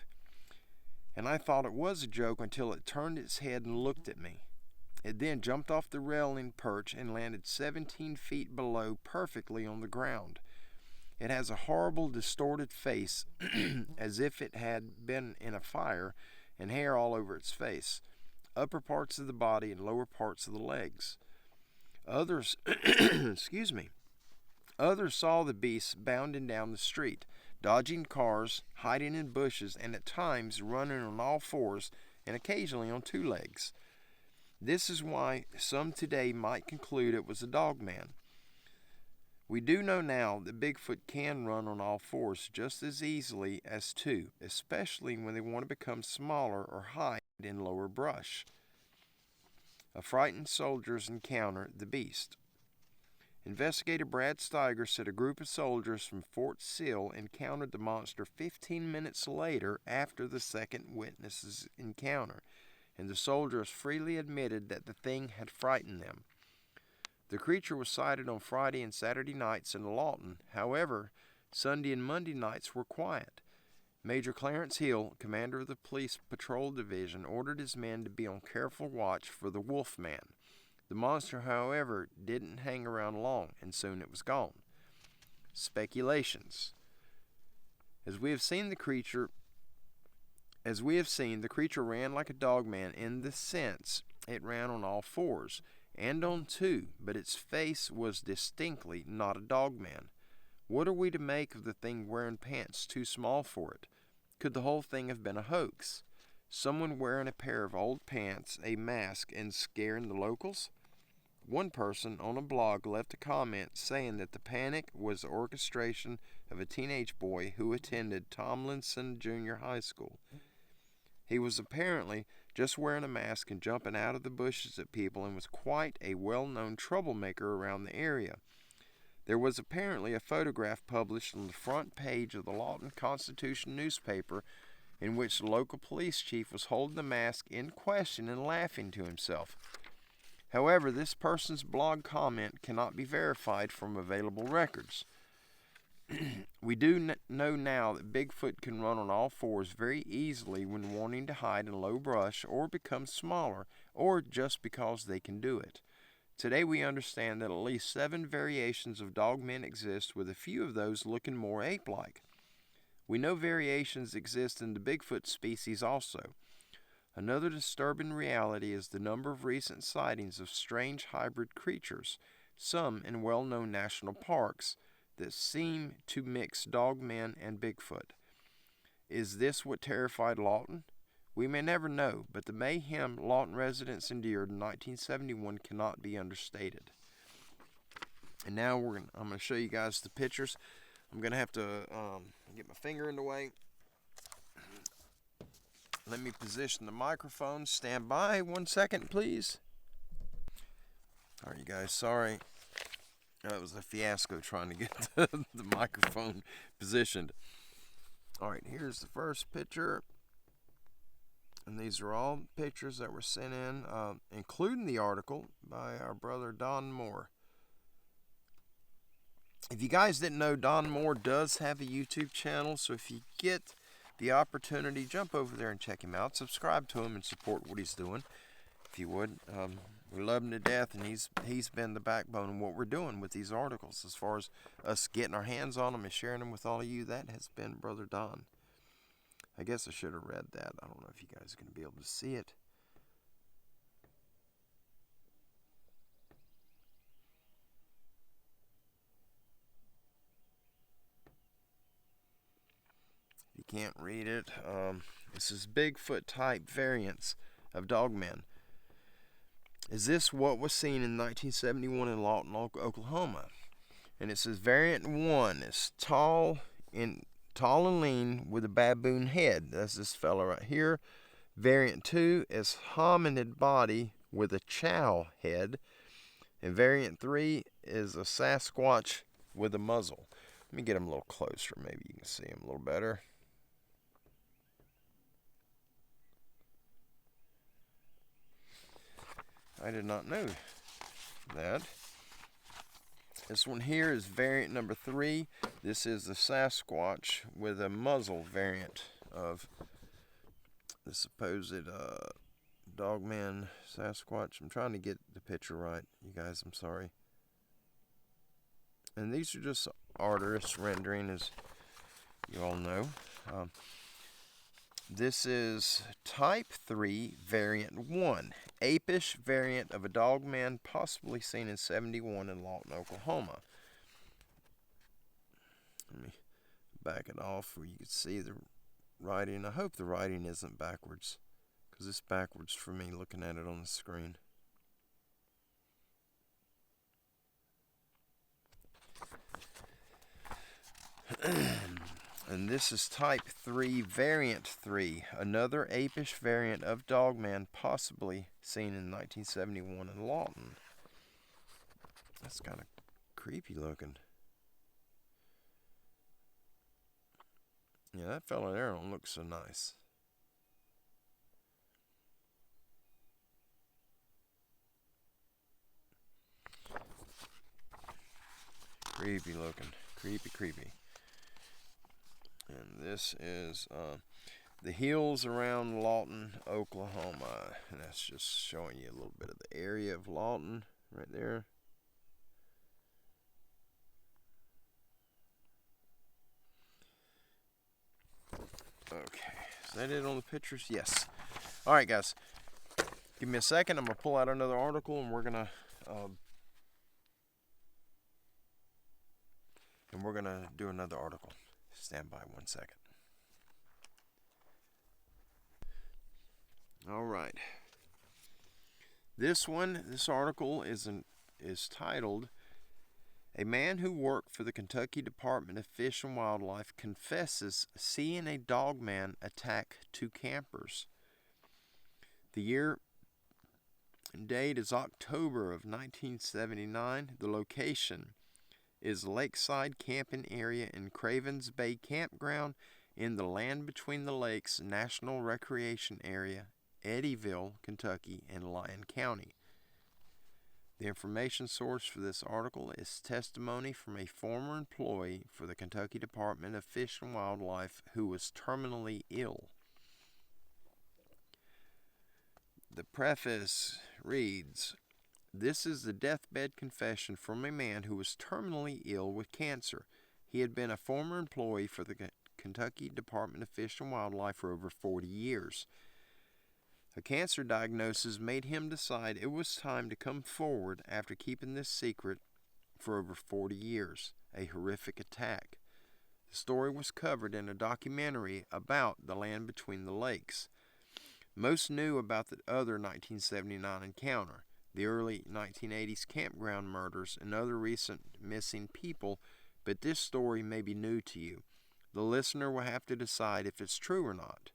and I thought it was a joke until it turned its head and looked at me. It then jumped off the railing perch and landed 17 feet below perfectly on the ground. It has a horrible distorted face as if it had been in a fire, and hair all over its face, upper parts of the body and lower parts of the legs. Others Others saw the beast bounding down the street, dodging cars, hiding in bushes, and at times running on all fours and occasionally on two legs. This is why some today might conclude it was a Dogman. We do know now that Bigfoot can run on all fours just as easily as two, especially when they want to become smaller or hide in lower brush. A frightened soldier's encounter the beast. Investigator Brad Steiger said a group of soldiers from Fort Sill encountered the monster 15 minutes later after the second witness's encounter, and the soldiers freely admitted that the thing had frightened them. The creature was sighted on Friday and Saturday nights in Lawton. However, Sunday and Monday nights were quiet. Major Clarence Hill, commander of the Police Patrol Division, ordered his men to be on careful watch for the Wolfman. The monster, however, didn't hang around long, and soon it was gone. Speculations. As we have seen, the creature ran like a Dogman in the sense it ran on all fours and on two, but its face was distinctly not a Dogman. What are we to make of the thing wearing pants too small for it? Could the whole thing have been a hoax? Someone wearing a pair of old pants, a mask, and scaring the locals? One person on a blog left a comment saying that the panic was the orchestration of a teenage boy who attended Tomlinson Junior High School. He was apparently just wearing a mask and jumping out of the bushes at people and was quite a well-known troublemaker around the area. There was apparently a photograph published on the front page of the Lawton Constitution newspaper in which the local police chief was holding the mask in question and laughing to himself. However, this person's blog comment cannot be verified from available records. We do know now that Bigfoot can run on all fours very easily when wanting to hide in low brush or become smaller, or just because they can do it. Today we understand that at least 7 variations of dogmen exist, with a few of those looking more ape-like. We know variations exist in the Bigfoot species also. Another disturbing reality is the number of recent sightings of strange hybrid creatures, some in well-known national parks, that seem to mix dogmen and Bigfoot. Is this what terrified Lawton? We may never know, but the mayhem Lawton residents endured in 1971 cannot be understated. And now I'm going to show you guys the pictures. I'm going to have to get my finger in the way. Let me position the microphone. Stand by 1 second, please. All right, you guys, sorry. It was a fiasco trying to get the microphone positioned. All right, here's the first picture. And these are all pictures that were sent in, including the article by our brother Don Moore. If you guys didn't know, Don Moore does have a YouTube channel, so if you get the opportunity, jump over there and check him out. Subscribe to him and support what he's doing, if you would. We love him to death, and he's been the backbone of what we're doing with these articles. As far as us getting our hands on them and sharing them with all of you, that has been Brother Don. I guess I should have read that. I don't know if you guys are going to be able to see it. If you can't read it, this is Bigfoot type variants of dogmen. Is this what was seen in 1971 in Lawton, Oklahoma? And it says variant 1 is tall and lean with a baboon head. That's this fella right here. Variant 2 is hominid body with a chow head. And variant 3 is a Sasquatch with a muzzle. Let me get him a little closer. Maybe you can see him a little better. I did not know that. This one here is variant number 3. This is the Sasquatch with a muzzle variant of the supposed dogman Sasquatch. I'm trying to get the picture right, you guys. I'm sorry. And these are just artist rendering, as you all know. This is Type 3 Variant 1, apish variant of a dogman possibly seen in 71 in Lawton, Oklahoma. Let me back it off where you can see the writing. I hope the writing isn't backwards, because it's backwards for me looking at it on the screen. And this is Type 3 Variant 3, another apish variant of dogman possibly seen in 1971 in Lawton. That's kind of creepy looking. Yeah, that fella there don't look so nice. Creepy looking. Creepy. And this is the hills around Lawton, Oklahoma. And that's just showing you a little bit of the area of Lawton right there. Okay, is that it on the pictures? Yes. All right, guys. Give me a second. I'm going to pull out another article, and we're going to do another article. Stand by 1 second. All right. This article is titled, "A man who worked for the Kentucky Department of Fish and Wildlife confesses seeing a dogman attack 2 campers." The year and date is October of 1979. The location is Lakeside Camping Area in Cravens Bay Campground in the Land Between the Lakes National Recreation Area, Eddyville, Kentucky, and Lyon County. The information source for this article is testimony from a former employee for the Kentucky Department of Fish and Wildlife who was terminally ill. The preface reads, "This is the deathbed confession from a man who was terminally ill with cancer. He had been a former employee for the Kentucky Department of Fish and Wildlife for over 40 years. A cancer diagnosis made him decide it was time to come forward after keeping this secret for over 40 years. A horrific attack. The story was covered in a documentary about the land between the lakes. Most knew about the other 1979 encounter, the early 1980s campground murders, and other recent missing people, but this story may be new to you. The listener will have to decide if it's true or not."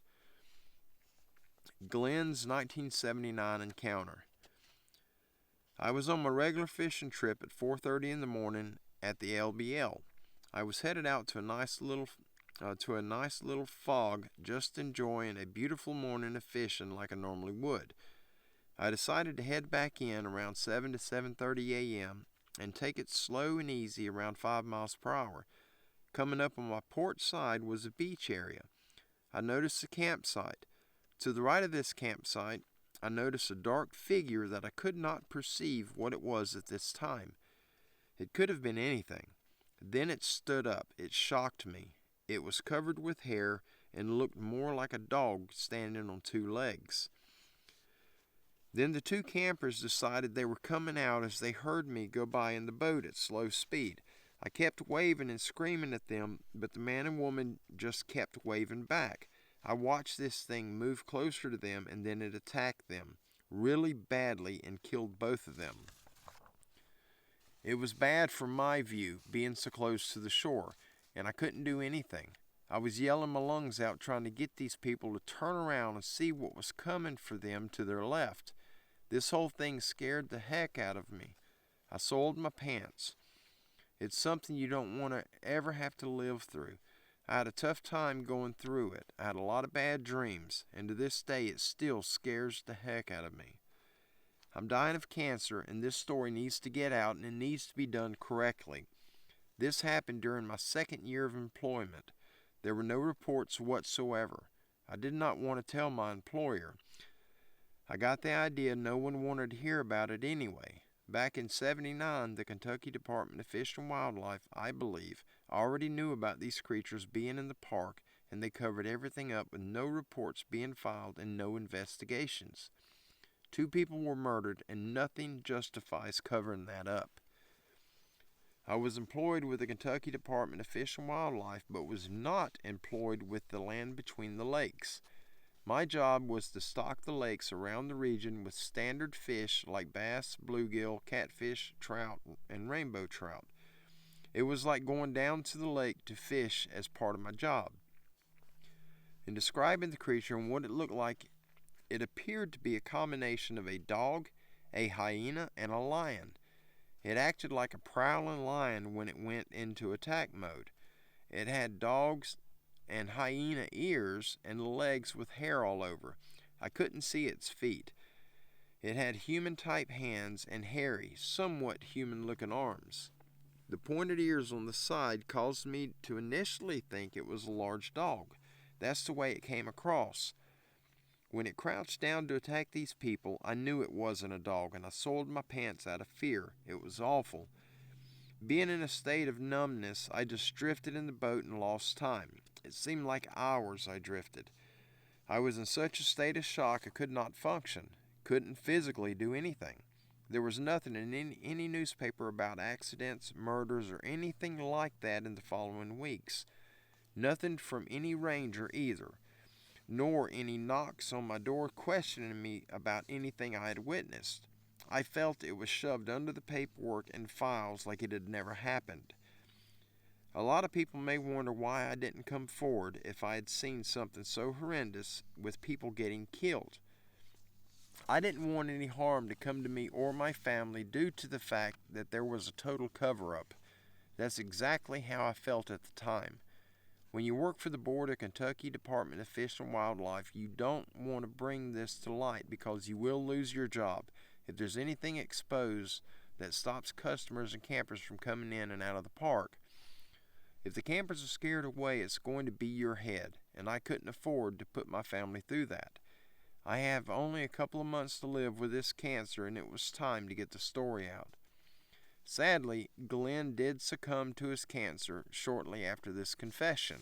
Glenn's 1979 encounter. "I was on my regular fishing trip at 4:30 in the morning at the LBL. I was headed out to a nice little fog, just enjoying a beautiful morning of fishing like I normally would. I decided to head back in around 7 to 7:30 a.m. and take it slow and easy around 5 miles per hour. Coming up on my port side was a beach area. I noticed a campsite. To the right of this campsite, I noticed a dark figure that I could not perceive what it was at this time. It could have been anything. Then it stood up. It shocked me. It was covered with hair and looked more like a dog standing on 2 legs. Then the 2 campers decided they were coming out as they heard me go by in the boat at slow speed. I kept waving and screaming at them, but the man and woman just kept waving back. I watched this thing move closer to them, and then it attacked them really badly and killed both of them. It was bad from my view, being so close to the shore, and I couldn't do anything. I was yelling my lungs out trying to get these people to turn around and see what was coming for them to their left. This whole thing scared the heck out of me. I soiled my pants. It's something you don't want to ever have to live through. I had a tough time going through it. I had a lot of bad dreams, and to this day it still scares the heck out of me. I'm dying of cancer, and this story needs to get out, and it needs to be done correctly. This happened during my 2nd year of employment. There were no reports whatsoever. I did not want to tell my employer. I got the idea no one wanted to hear about it anyway. Back in '79, the Kentucky Department of Fish and Wildlife, I believe, already knew about these creatures being in the park, and they covered everything up with no reports being filed and no investigations. 2 people were murdered, and nothing justifies covering that up. I was employed with the Kentucky Department of Fish and Wildlife, but was not employed with the land between the lakes. My job was to stock the lakes around the region with standard fish like bass, bluegill, catfish, trout, and rainbow trout. It was like going down to the lake to fish as part of my job. In describing the creature and what it looked like, it appeared to be a combination of a dog, a hyena, and a lion. It acted like a prowling lion when it went into attack mode. It had dogs and hyena ears and legs with hair all over. I couldn't see its feet. It had human-type hands and hairy, somewhat human-looking arms. The pointed ears on the side caused me to initially think it was a large dog. That's the way it came across. When it crouched down to attack these people, I knew it wasn't a dog, and I soiled my pants out of fear. It was awful. Being in a state of numbness, I just drifted in the boat and lost time. It seemed like hours I drifted. I was in such a state of shock I could not function, couldn't physically do anything. There was nothing in any newspaper about accidents, murders, or anything like that in the following weeks. Nothing from any ranger either, nor any knocks on my door questioning me about anything I had witnessed. I felt it was shoved under the paperwork and files like it had never happened. A lot of people may wonder why I didn't come forward if I had seen something so horrendous with people getting killed. I didn't want any harm to come to me or my family due to the fact that there was a total cover-up. That's exactly how I felt at the time. When you work for the board of Kentucky Department of Fish and Wildlife, you don't want to bring this to light because you will lose your job. if there's anything exposed that stops customers and campers from coming in and out of the park. If the campers are scared away, it's going to be your head, and I couldn't afford to put my family through that. I have only a couple of months to live with this cancer, and it was time to get the story out. Sadly, Glenn did succumb to his cancer shortly after this confession.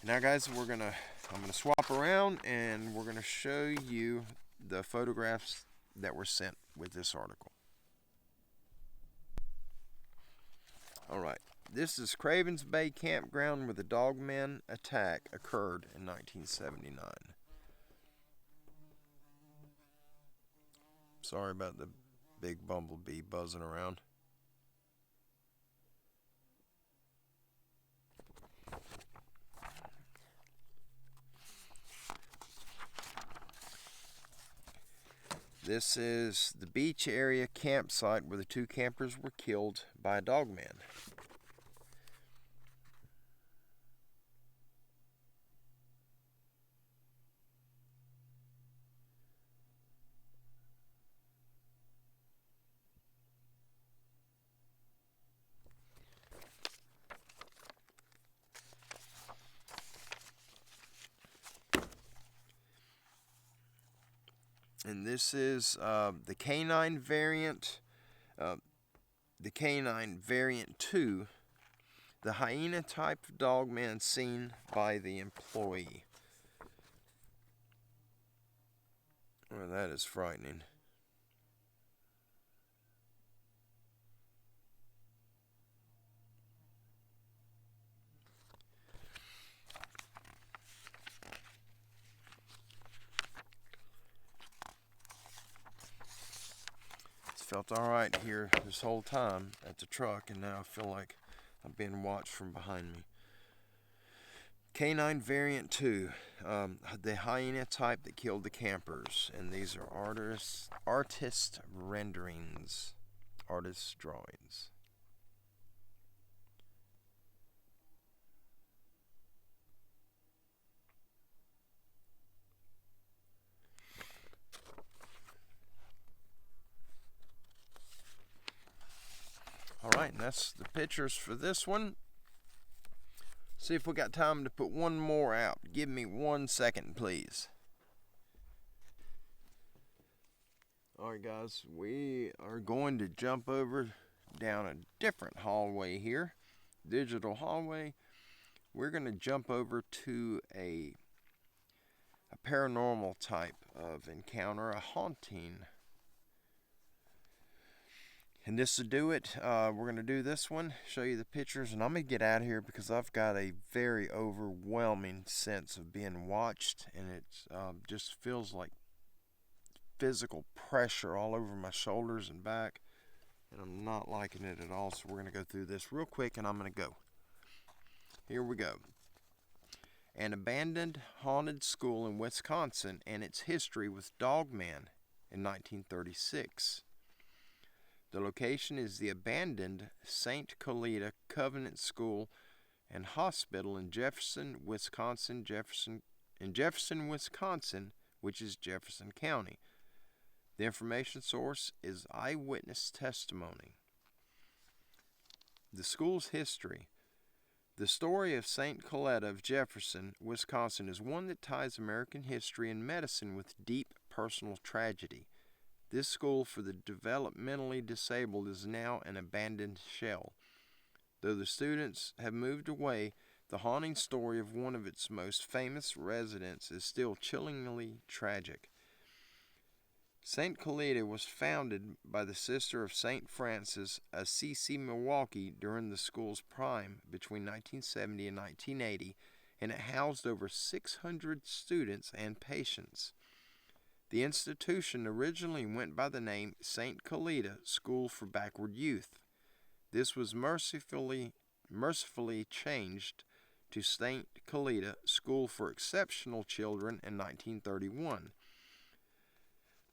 Now, guys, I'm gonna swap around, and we're gonna show you the photographs that were sent with this article. Alright, this is Cravens Bay Campground where the Dogman attack occurred in 1979. Sorry about the big bumblebee buzzing around. This is the beach area campsite where the two campers were killed by a dogman. And this is the canine variant, the canine variant 2, the hyena type of dogman seen by the employee. Well, that is frightening. Felt alright here this whole time at the truck, and now I feel like I'm being watched from behind me. Canine variant 2, the hyena type that killed the campers, and these are artist renderings, artist drawings. Alright, and that's the pictures for this one. See if we got time to put one more out. Give me 1 second, please. Alright, guys, we are going to jump over down a different hallway here. Digital hallway. We're going to jump over to a paranormal type of encounter, a haunting. And this to do it, we're going to do this one, show you the pictures, and I'm going to get out of here because I've got a very overwhelming sense of being watched, and it just feels like physical pressure all over my shoulders and back, and I'm not liking it at all, so we're going to go through this real quick, and I'm going to go. Here we go. An abandoned haunted school in Wisconsin and its history with Dogman in 1936. The location is the abandoned St. Colita Covenant School and Hospital in Jefferson, Wisconsin, which is Jefferson County. The information source is eyewitness testimony. The school's history. The story of St. Coletta of Jefferson, Wisconsin is one that ties American history and medicine with deep personal tragedy. This school for the developmentally disabled is now an abandoned shell. Though the students have moved away, the haunting story of one of its most famous residents is still chillingly tragic. St. Colita was founded by the sister of St. Francis, Assisi, Milwaukee during the school's prime between 1970 and 1980, and it housed over 600 students and patients. The institution originally went by the name St. Colita School for Backward Youth. This was mercifully changed to St. Colita School for Exceptional Children in 1931.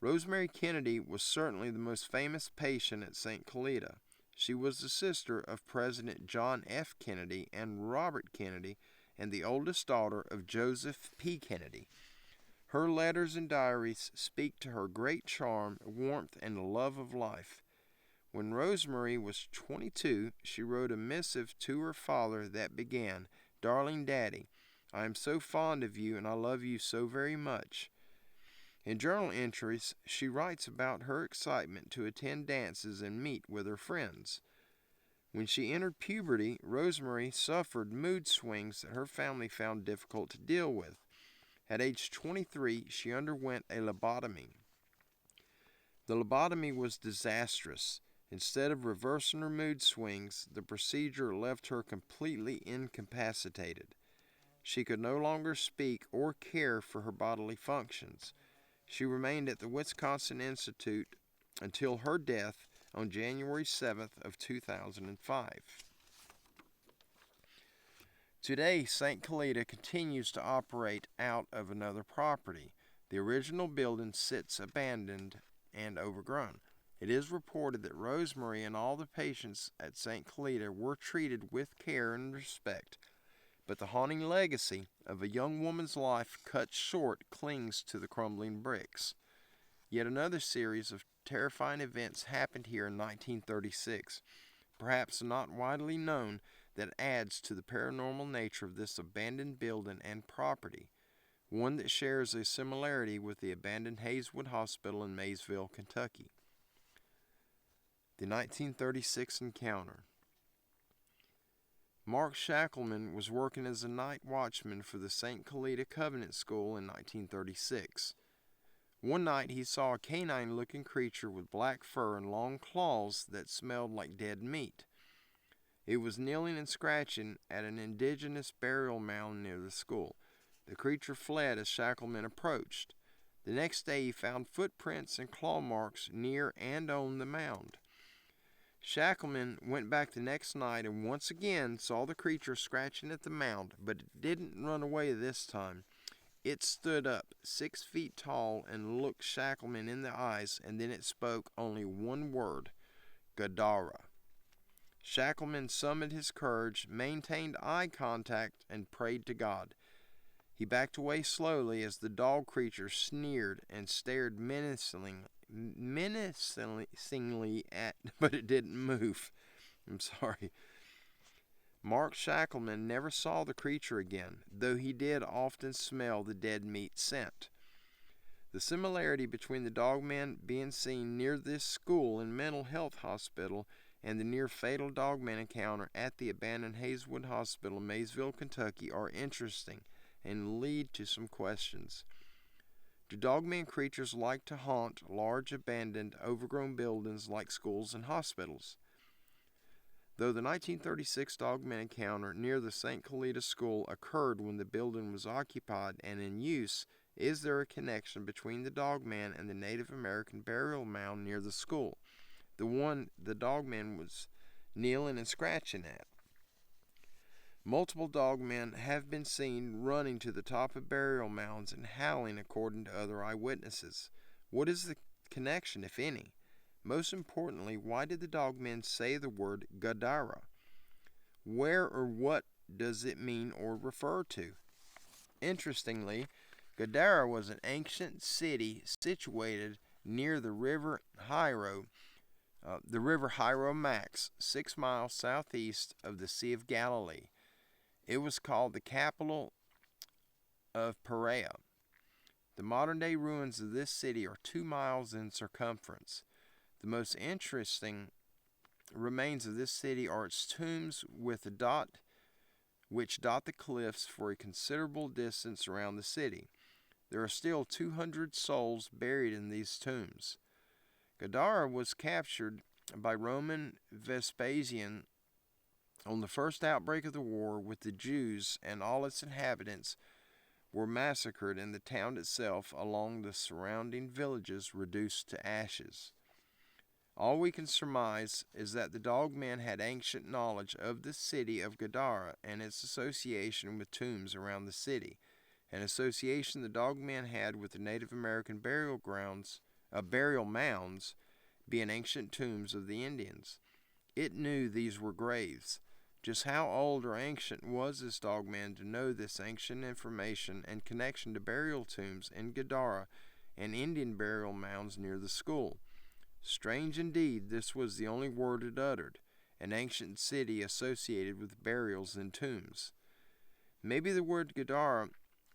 Rosemary Kennedy was certainly the most famous patient at St. Colita. She was the sister of President John F. Kennedy and Robert Kennedy, and the oldest daughter of Joseph P. Kennedy. Her letters and diaries speak to her great charm, warmth, and love of life. When Rosemary was 22, she wrote a missive to her father that began, "Darling Daddy, I am so fond of you and I love you so very much." In journal entries, she writes about her excitement to attend dances and meet with her friends. When she entered puberty, Rosemary suffered mood swings that her family found difficult to deal with. At age 23, she underwent a lobotomy. The lobotomy was disastrous. Instead of reversing her mood swings, the procedure left her completely incapacitated. She could no longer speak or care for her bodily functions. She remained at the Wisconsin Institute until her death on January 7th of 2005. Today, St. Colita continues to operate out of another property. The original building sits abandoned and overgrown. It is reported that Rosemary and all the patients at St. Colita were treated with care and respect, but the haunting legacy of a young woman's life cut short clings to the crumbling bricks. Yet another series of terrifying events happened here in 1936, perhaps not widely known, that adds to the paranormal nature of this abandoned building and property, one that shares a similarity with the abandoned Hayeswood Hospital in Maysville, Kentucky. The 1936 encounter. Mark Shackleman was working as a night watchman for the St. Colita Covenant School in 1936. One night he saw a canine-looking creature with black fur and long claws that smelled like dead meat. It was kneeling and scratching at an indigenous burial mound near the school. The creature fled as Shackleman approached. The next day he found footprints and claw marks near and on the mound. Shackleman went back the next night and once again saw the creature scratching at the mound, but it didn't run away this time. It stood up, 6 feet tall, and looked Shackleman in the eyes, and then it spoke only one word, "Gadara." Shackleman summoned his courage, maintained eye contact, and prayed to God. He backed away slowly as the dog creature sneered and stared menacingly at, but it didn't move. I'm sorry. Mark Shackleman never saw the creature again, though he did often smell the dead meat scent. The similarity between the Dogman being seen near this school and mental health hospital and the near-fatal Dogman encounter at the abandoned Hayeswood Hospital in Maysville, Kentucky are interesting and lead to some questions. Do Dogman creatures like to haunt large, abandoned, overgrown buildings like schools and hospitals? Though the 1936 Dogman encounter near the St. Colita School occurred when the building was occupied and in use, is there a connection between the Dogman and the Native American burial mound near the school, the one the Dogman was kneeling and scratching at? Multiple dogmen have been seen running to the top of burial mounds and howling, according to other eyewitnesses. What is the connection, if any? Most importantly, why did the dogmen say the word Gadara? Where or what does it mean or refer to? Interestingly, Gadara was an ancient city situated near the river Hiro, Max, 6 miles southeast of the Sea of Galilee. It was called the capital of Perea. The modern-day ruins of this city are 2 miles in circumference. The most interesting remains of this city are its tombs which dot the cliffs for a considerable distance around the city. There are still 200 souls buried in these tombs. Gadara was captured by Roman Vespasian on the first outbreak of the war with the Jews, and all its inhabitants were massacred and the town itself along the surrounding villages reduced to ashes. All we can surmise is that the Dogman had ancient knowledge of the city of Gadara and its association with tombs around the city, an association the Dogman had with the Native American burial mounds being ancient tombs of the Indians. It knew these were graves, Just how old or ancient was this Dogman to know this ancient information and connection to burial tombs in Gadara and Indian burial mounds near the school? Strange indeed, this was the only word it uttered, an ancient city associated with burials and tombs. Maybe the word Gadara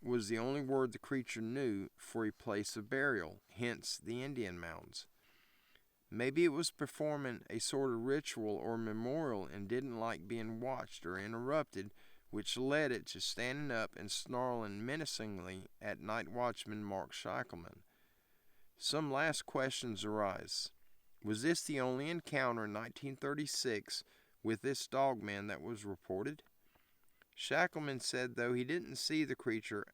was the only word the creature knew for a place of burial, hence the Indian mounds. Maybe it was performing a sort of ritual or memorial and didn't like being watched or interrupted, which led it to standing up and snarling menacingly at night watchman Mark Scheichelman. Some last questions arise. Was this the only encounter in 1936 with this Dogman that was reported? Scheichelman said though he didn't see the creature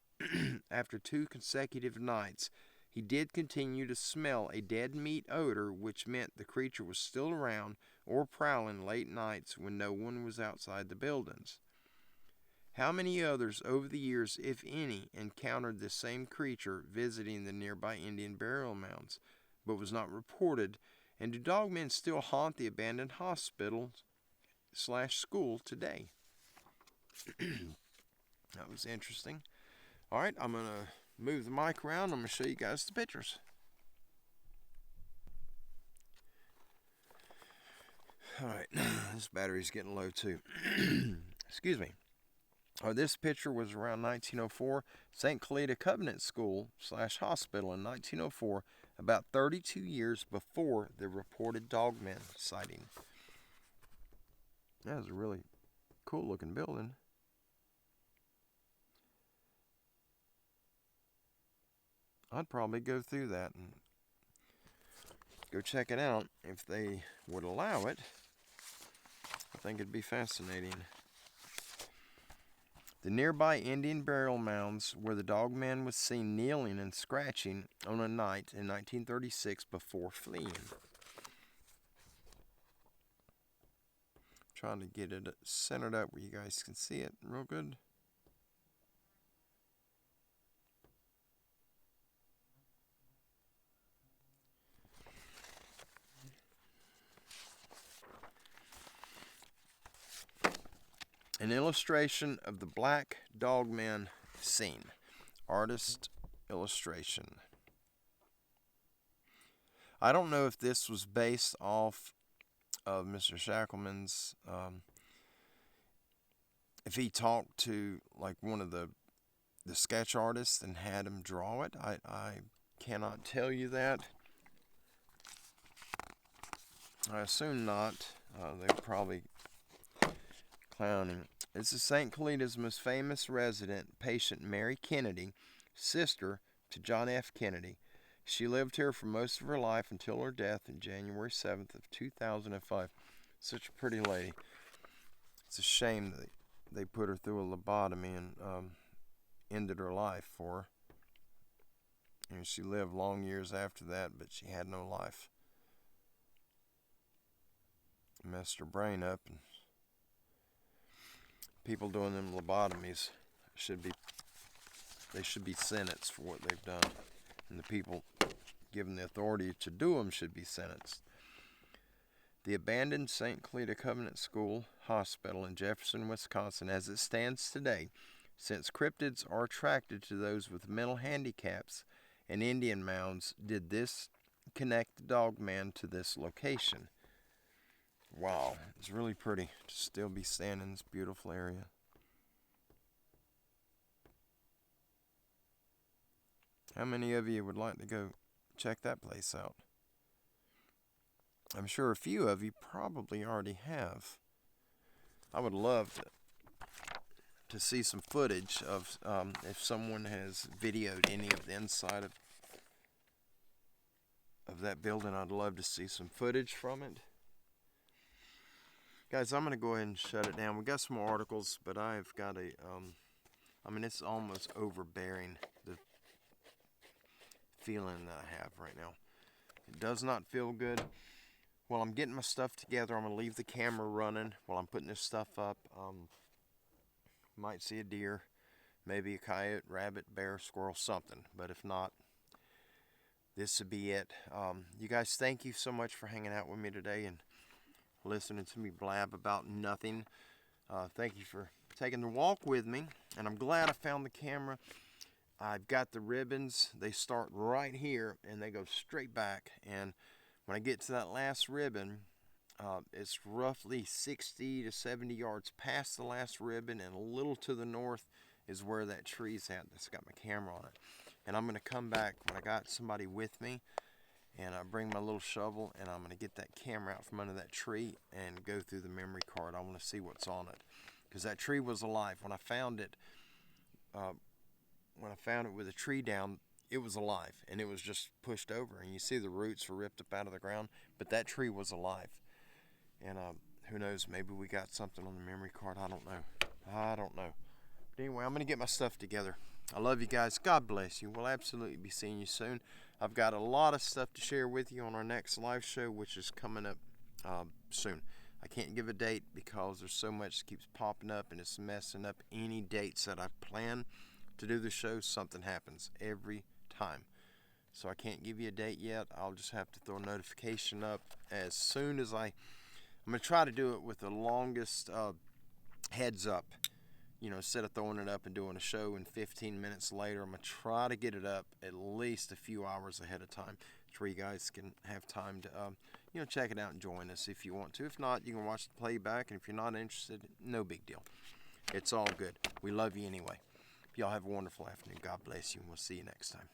after 2 consecutive nights, he did continue to smell a dead meat odor, which meant the creature was still around or prowling late nights when no one was outside the buildings. How many others over the years, if any, encountered this same creature visiting the nearby Indian burial mounds, but was not reported, and do Dogmen still haunt the abandoned hospital/school today? That was interesting. Alright, I'm going to move the mic around. I'm going to show you guys the pictures. Alright, this battery's getting low too. Excuse me. This picture was around 1904. St. Cleta Covenant School/hospital in 1904, about 32 years before the reported Dogman sighting. That was a really cool looking building. I'd probably go through that and go check it out if they would allow it. I think it'd be fascinating. The nearby Indian burial mounds where the Dogman was seen kneeling and scratching on a night in 1936 before fleeing. Trying to get it centered up where you guys can see it real good. An illustration of the Black Dogman scene. Artist illustration. I don't know if this was based off of Mr. Scheichelman's, if he talked to like one of the sketch artists and had him draw it. I cannot tell you that. I assume not. They're probably clowning. This is St. Cleta's most famous resident, patient Mary Kennedy, sister to John F. Kennedy. She lived here for most of her life until her death on January 7th of 2005. Such a pretty lady. It's a shame that they put her through a lobotomy and ended her life for her. And she lived long years after that, but she had no life. Messed her brain up, and people doing them lobotomies should be sentenced for what they've done, and the people given the authority to do them should be sentenced. The abandoned St. Cleta Covenant School Hospital in Jefferson, Wisconsin, as it stands today, since cryptids are attracted to those with mental handicaps and Indian mounds, did this connect the Dogman to this location. Wow, it's really pretty to still be standing in this beautiful area. How many of you would like to go check that place out? I'm sure a few of you probably already have. I would love to see some footage of if someone has videoed any of the inside of that building. I'd love to see some footage from it. Guys, I'm going to go ahead and shut it down. We got some more articles, but I've got it's almost overbearing, the feeling that I have right now. It does not feel good. While I'm getting my stuff together, I'm going to leave the camera running while I'm putting this stuff up. Might see a deer, maybe a coyote, rabbit, bear, squirrel, something. But if not, this would be it. You guys, thank you so much for hanging out with me today and listening to me blab about nothing. Thank you for taking the walk with me, and I'm glad I found the camera. I've got the ribbons. They start right here, and they go straight back, and when I get to that last ribbon, it's roughly 60 to 70 yards past the last ribbon, and a little to the north is where that tree's at that's got my camera on it. And I'm going to come back when I got somebody with me, and I bring my little shovel, and I'm going to get that camera out from under that tree and go through the memory card. I want to see what's on it, because that tree was alive. When I found it with a tree down, it was alive, and it was just pushed over, and you see the roots were ripped up out of the ground, but that tree was alive. And who knows, maybe we got something on the memory card. I don't know. But anyway, I'm going to get my stuff together. I love you guys. God bless you. We'll absolutely be seeing you soon. I've got a lot of stuff to share with you on our next live show, which is coming up soon. I can't give a date because there's so much that keeps popping up, and it's messing up any dates that I've planned to do the show. Something happens every time. So I can't give you a date yet. I'll just have to throw a notification up as soon as I'm going to try to do it with the longest heads up. You know, instead of throwing it up and doing a show and 15 minutes later, I'm going to try to get it up at least a few hours ahead of time, to where you guys can have time to, check it out and join us if you want to. If not, you can watch the playback, and if you're not interested, no big deal. It's all good. We love you anyway. Y'all have a wonderful afternoon. God bless you, and we'll see you next time.